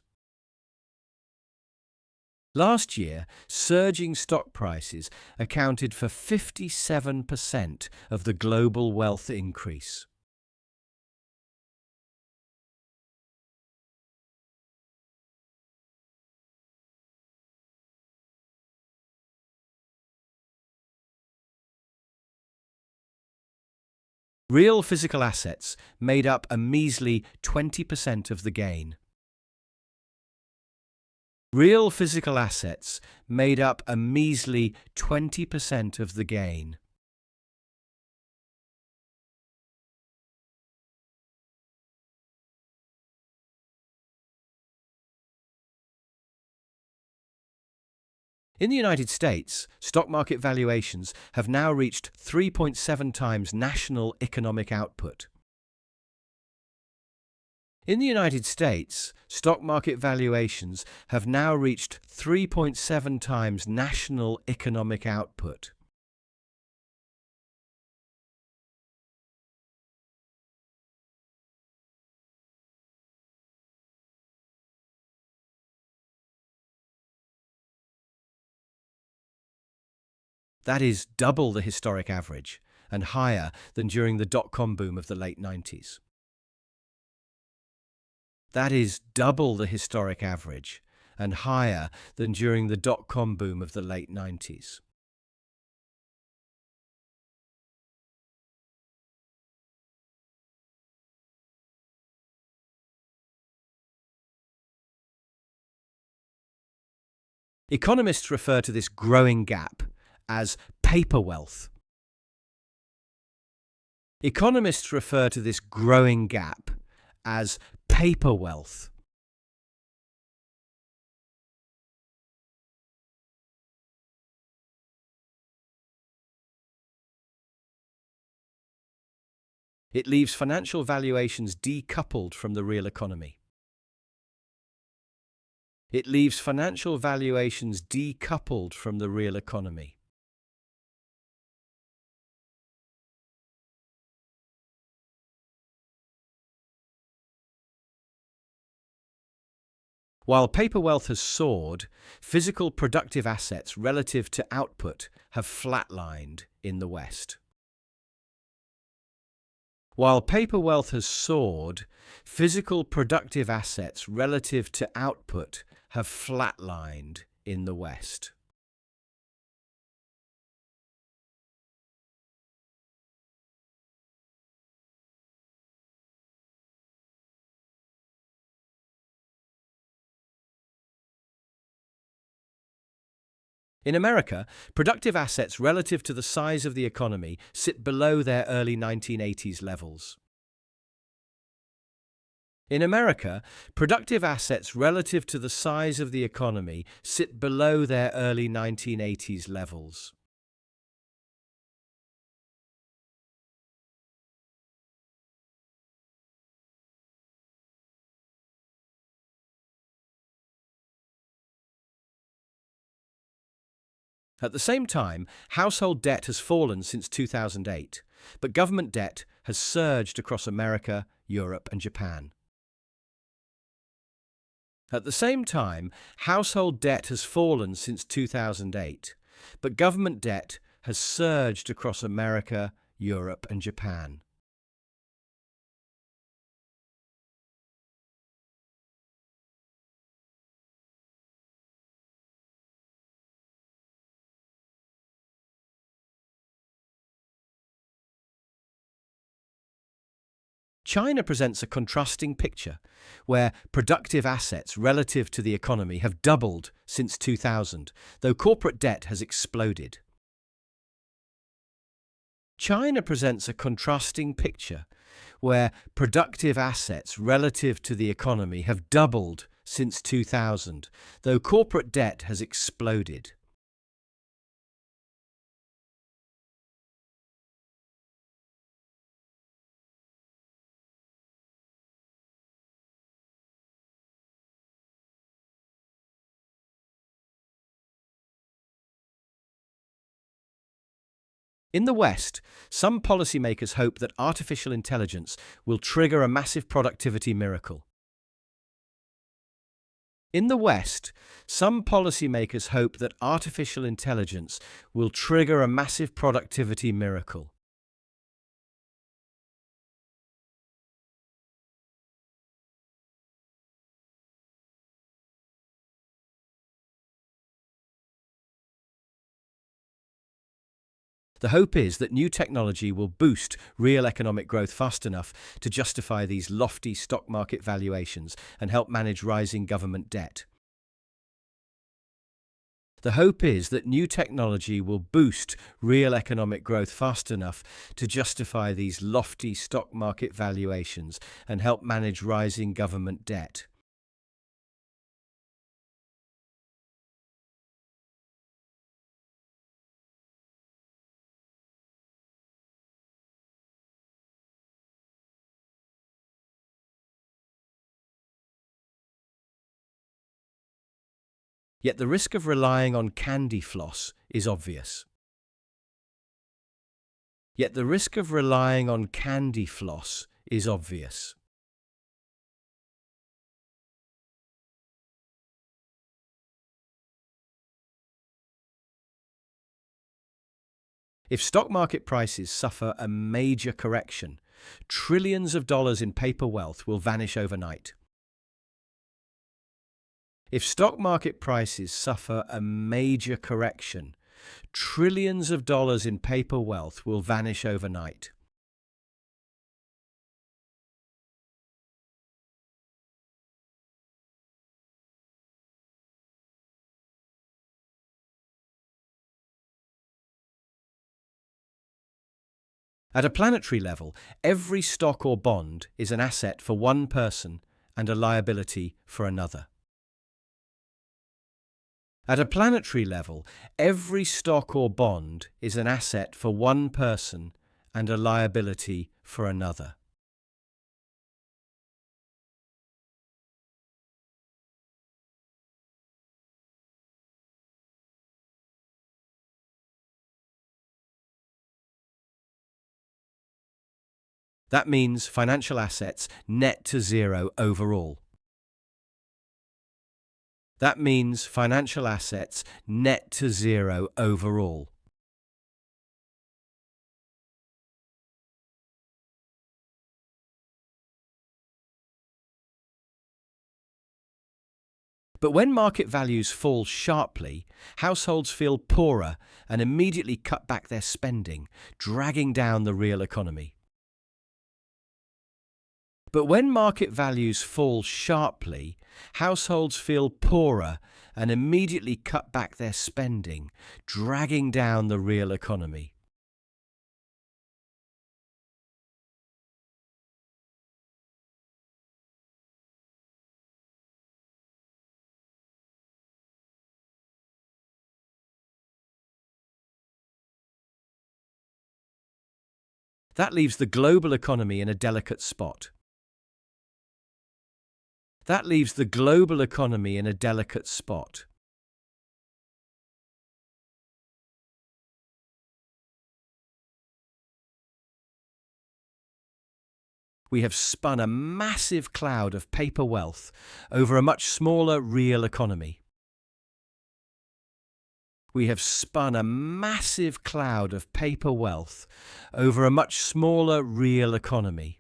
Last year, surging stock prices accounted for 57% of the global wealth increase. Real physical assets made up a measly 20% of the gain. Real physical assets made up a measly 20% of the gain. In the United States, stock market valuations have now reached 3.7 times national economic output. In the United States, stock market valuations have now reached 3.7 times national economic output. That is double the historic average and higher than during the dot-com boom of the late 90s. That is double the historic average and higher than during the dot-com boom of the late 90s. Economists refer to this growing gap as paper wealth. Economists refer to this growing gap as paper wealth. It leaves financial valuations decoupled from the real economy. It leaves financial valuations decoupled from the real economy. While paper wealth has soared, physical productive assets relative to output have flatlined in the West. While paper wealth has soared, physical productive assets relative to output have flatlined in the West. In America, productive assets relative to the size of the economy sit below their early 1980s levels. In America, productive assets relative to the size of the economy sit below their early 1980s levels. At the same time, household debt has fallen since 2008, but government debt has surged across America, Europe, and Japan. At the same time, household debt has fallen since 2008, but government debt has surged across America, Europe, and Japan. China presents a contrasting picture, where productive assets relative to the economy have doubled since 2000, though corporate debt has exploded. China presents a contrasting picture, where productive assets relative to the economy have doubled since 2000, though corporate debt has exploded. In the West, some policymakers hope that artificial intelligence will trigger a massive productivity miracle. In the West, some policymakers hope that artificial intelligence will trigger a massive productivity miracle. The hope is that new technology will boost real economic growth fast enough to justify these lofty stock market valuations and help manage rising government debt. The hope is that new technology will boost real economic growth fast enough to justify these lofty stock market valuations and help manage rising government debt. Yet the risk of relying on Candyfloss is obvious. Yet the risk of relying on Candyfloss is obvious. If stock market prices suffer a major correction, trillions of dollars in paper wealth will vanish overnight. If stock market prices suffer a major correction, trillions of dollars in paper wealth will vanish overnight. At a planetary level, every stock or bond is an asset for one person and a liability for another. At a planetary level, every stock or bond is an asset for one person and a liability for another. That means financial assets net to zero overall. That means financial assets net to zero overall. But when market values fall sharply, households feel poorer and immediately cut back their spending, dragging down the real economy. But when market values fall sharply, households feel poorer and immediately cut back their spending, dragging down the real economy. That leaves the global economy in a delicate spot. That leaves the global economy in a delicate spot. We have spun a massive cloud of paper wealth over a much smaller real economy. We have spun a massive cloud of paper wealth over a much smaller real economy.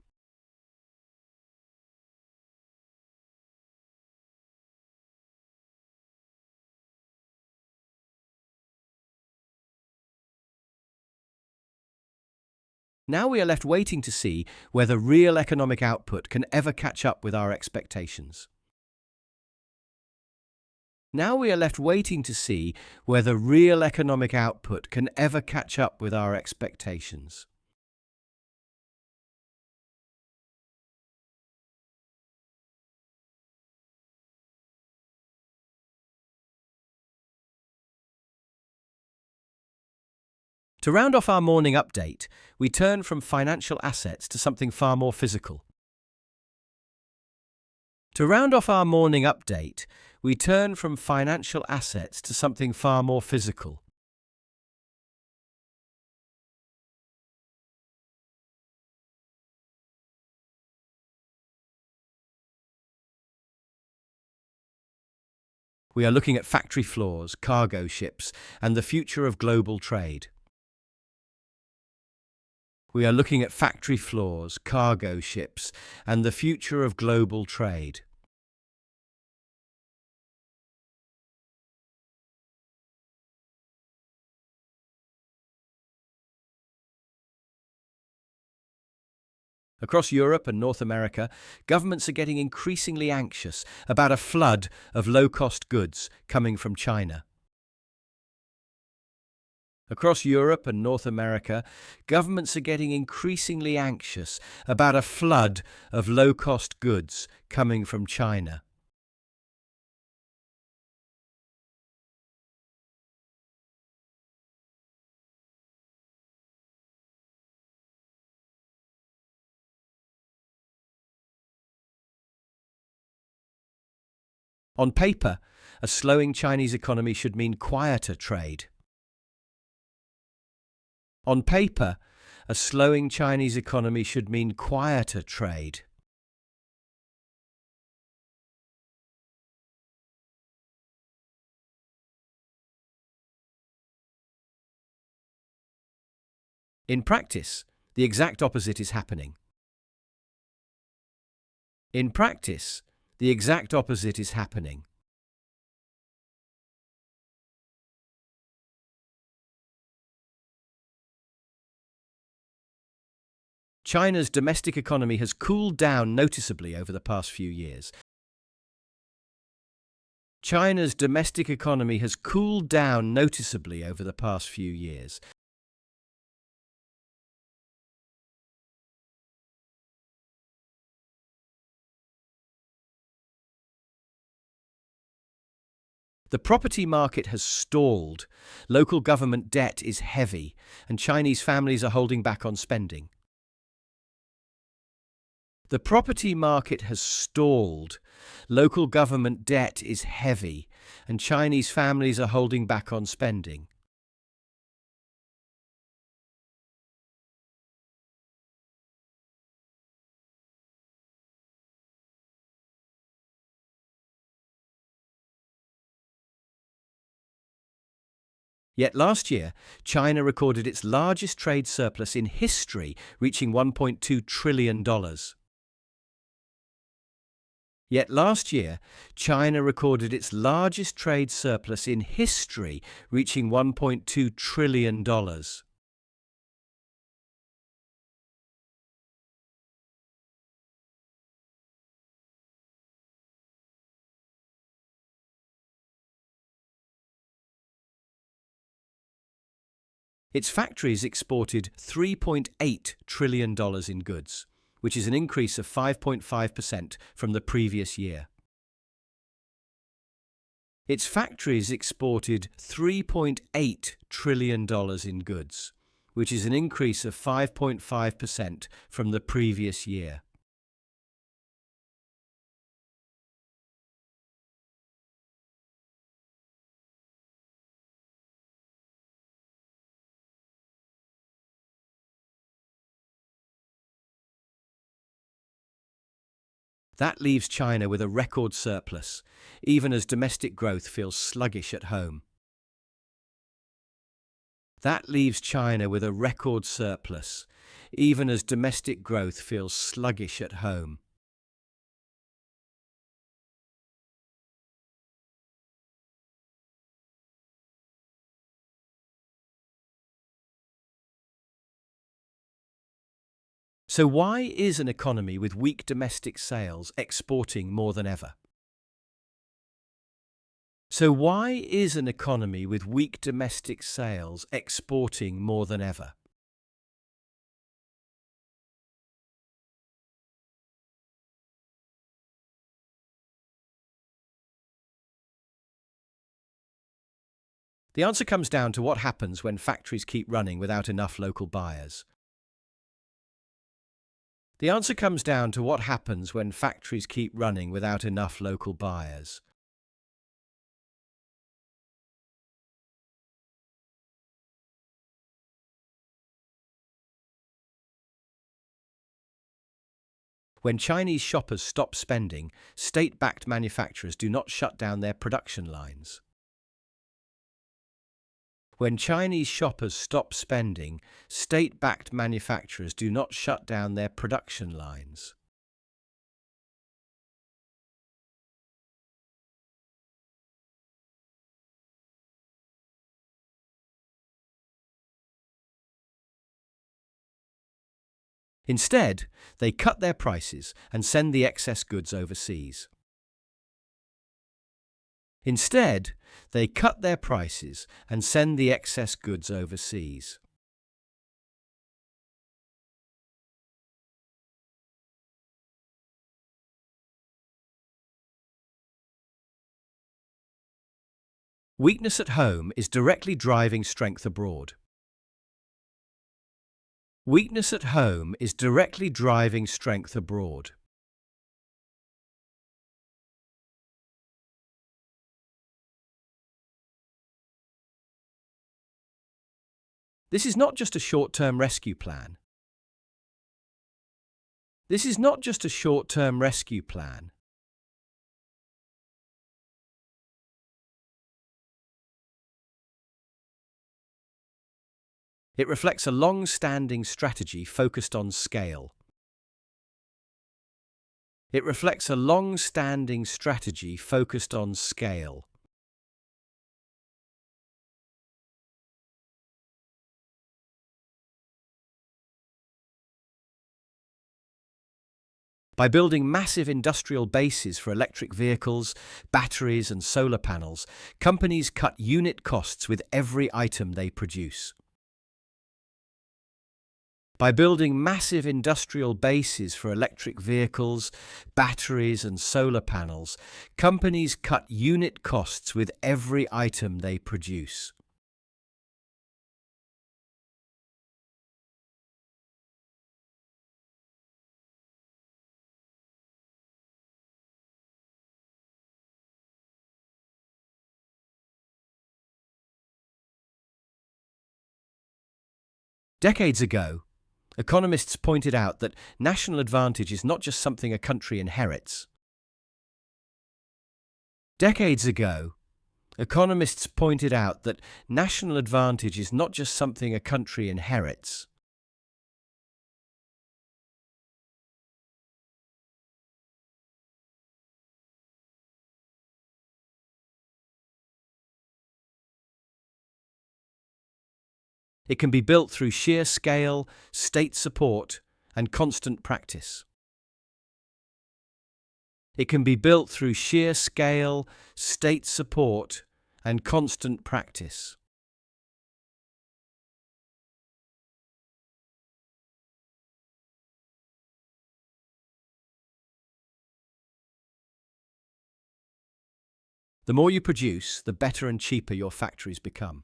Now we are left waiting to see whether real economic output can ever catch up with our expectations. Now we are left waiting to see whether real economic output can ever catch up with our expectations. To round off our morning update, we turn from financial assets to something far more physical. To round off our morning update, we turn from financial assets to something far more physical. We are looking at factory floors, cargo ships, and the future of global trade. We are looking at factory floors, cargo ships, and the future of global trade. Across Europe and North America, governments are getting increasingly anxious about a flood of low-cost goods coming from China. Across Europe and North America, governments are getting increasingly anxious about a flood of low-cost goods coming from China. On paper, a slowing Chinese economy should mean quieter trade. On paper, a slowing Chinese economy should mean quieter trade. In practice, the exact opposite is happening. In practice, the exact opposite is happening. China's domestic economy has cooled down noticeably over the past few years. China's domestic economy has cooled down noticeably over the past few years. The property market has stalled, local government debt is heavy, and Chinese families are holding back on spending. The property market has stalled, local government debt is heavy, and Chinese families are holding back on spending. Yet last year, China recorded its largest trade surplus in history, reaching $1.2 trillion. Yet last year, China recorded its largest trade surplus in history, reaching $1.2 trillion. Its factories exported $3.8 trillion in goods, which is an increase of 5.5% from the previous year. Its factories exported $3.8 trillion in goods, which is an increase of 5.5% from the previous year. That leaves China with a record surplus, even as domestic growth feels sluggish at home. That leaves China with a record surplus, even as domestic growth feels sluggish at home. So why is an economy with weak domestic sales exporting more than ever? So why is an economy with weak domestic sales exporting more than ever? The answer comes down to what happens when factories keep running without enough local buyers. The answer comes down to what happens when factories keep running without enough local buyers. When Chinese shoppers stop spending, state-backed manufacturers do not shut down their production lines. When Chinese shoppers stop spending, state-backed manufacturers do not shut down their production lines. Instead, they cut their prices and send the excess goods overseas. Instead, they cut their prices and send the excess goods overseas. Weakness at home is directly driving strength abroad. Weakness at home is directly driving strength abroad. This is not just a short-term rescue plan. This is not just a short-term rescue plan. It reflects a long-standing strategy focused on scale. It reflects a long-standing strategy focused on scale. By building massive industrial bases for electric vehicles, batteries and solar panels, companies cut unit costs with every item they produce. By building massive industrial bases for electric vehicles, batteries, and solar panels, companies cut unit costs with every item they produce. Decades ago, economists pointed out that national advantage is not just something a country inherits. Decades ago, economists pointed out that national advantage is not just something a country inherits. It can be built through sheer scale, state support, and constant practice. It can be built through sheer scale, state support, and constant practice. The more you produce, the better and cheaper your factories become.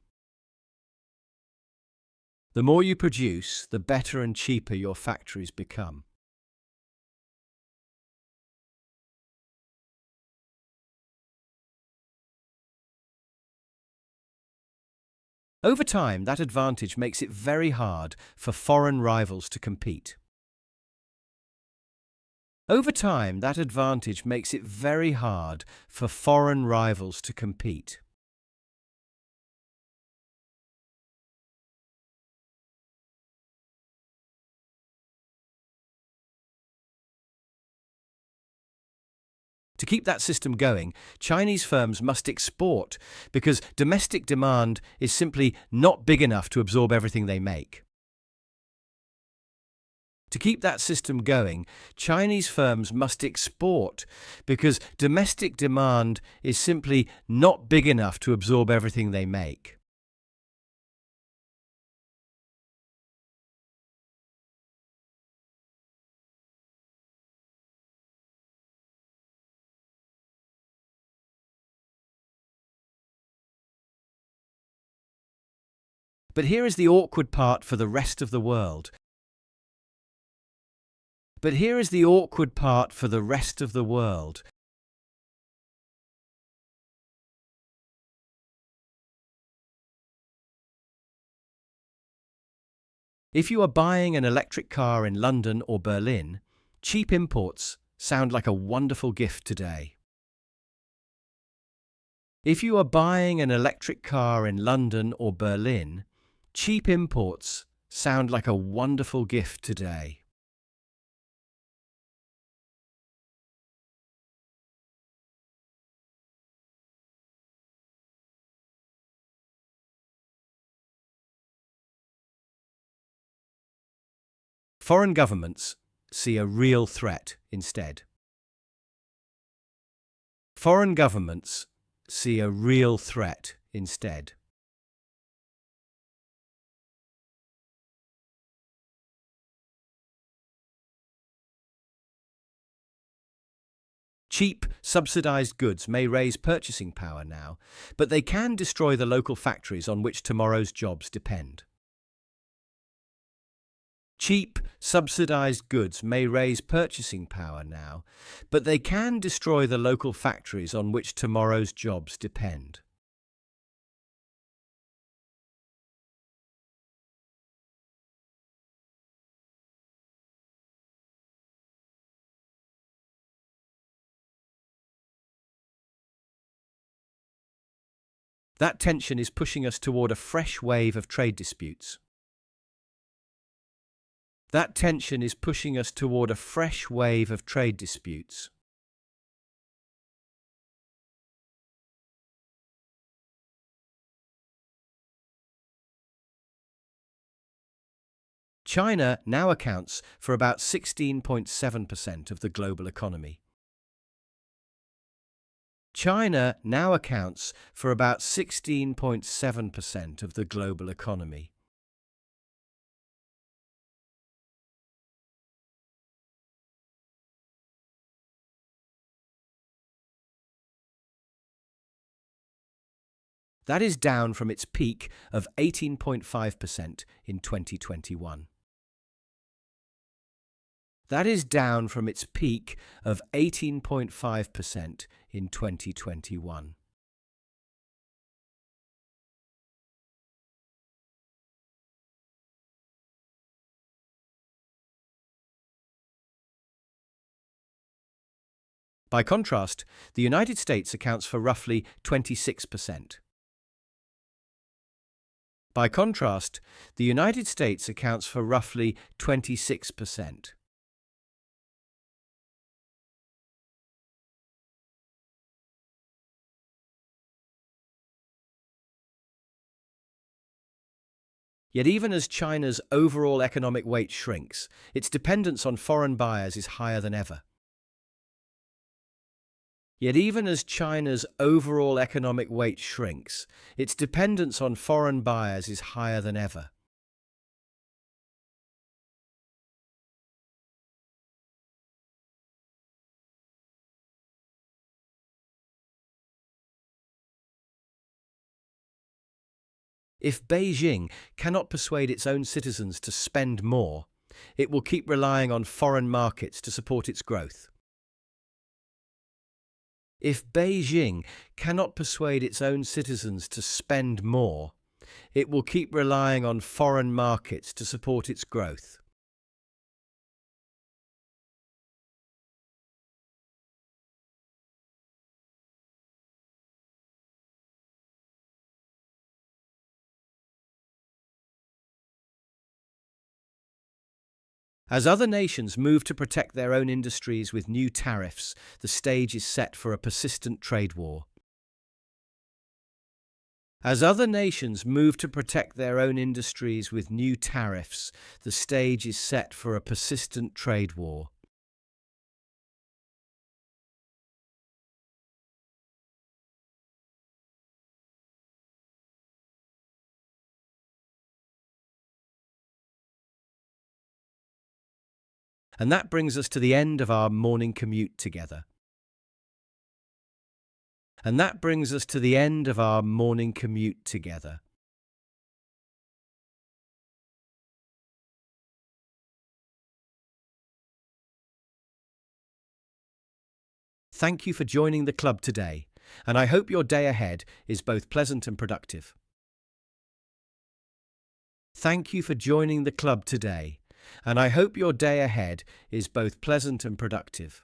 The more you produce, the better and cheaper your factories become. Over time, that advantage makes it very hard for foreign rivals to compete. Over time, that advantage makes it very hard for foreign rivals to compete. To keep that system going, Chinese firms must export because domestic demand is simply not big enough to absorb everything they make. To keep that system going, Chinese firms must export because domestic demand is simply not big enough to absorb everything they make. But here is the awkward part for the rest of the world. But here is the awkward part for the rest of the world. If you are buying an electric car in London or Berlin, cheap imports sound like a wonderful gift today. If you are buying an electric car in London or Berlin, cheap imports sound like a wonderful gift today. Foreign governments see a real threat instead. Foreign governments see a real threat instead. Cheap, subsidized goods may raise purchasing power now, but they can destroy the local factories on which tomorrow's jobs depend. Cheap, subsidized goods may raise purchasing power now, but they can destroy the local factories on which tomorrow's jobs depend. That tension is pushing us toward a fresh wave of trade disputes. That tension is pushing us toward a fresh wave of trade disputes. China now accounts for about 16.7% of the global economy. China now accounts for about 16.7% of the global economy. That is down from its peak of 18.5% in 2021. That is down from its peak of 18.5% in 2021. By contrast, the United States accounts for roughly 26%. By contrast, the United States accounts for roughly 26%. Yet even as China's overall economic weight shrinks, its dependence on foreign buyers is higher than ever. Yet even as China's overall economic weight shrinks, its dependence on foreign buyers is higher than ever. If Beijing cannot persuade its own citizens to spend more, it will keep relying on foreign markets to support its growth. If Beijing cannot persuade its own citizens to spend more, it will keep relying on foreign markets to support its growth. As other nations move to protect their own industries with new tariffs, the stage is set for a persistent trade war. As other nations move to protect their own industries with new tariffs, the stage is set for a persistent trade war. And that brings us to the end of our morning commute together. And that brings us to the end of our morning commute together. Thank you for joining the club today, and I hope your day ahead is both pleasant and productive. Thank you for joining the club today, and I hope your day ahead is both pleasant and productive.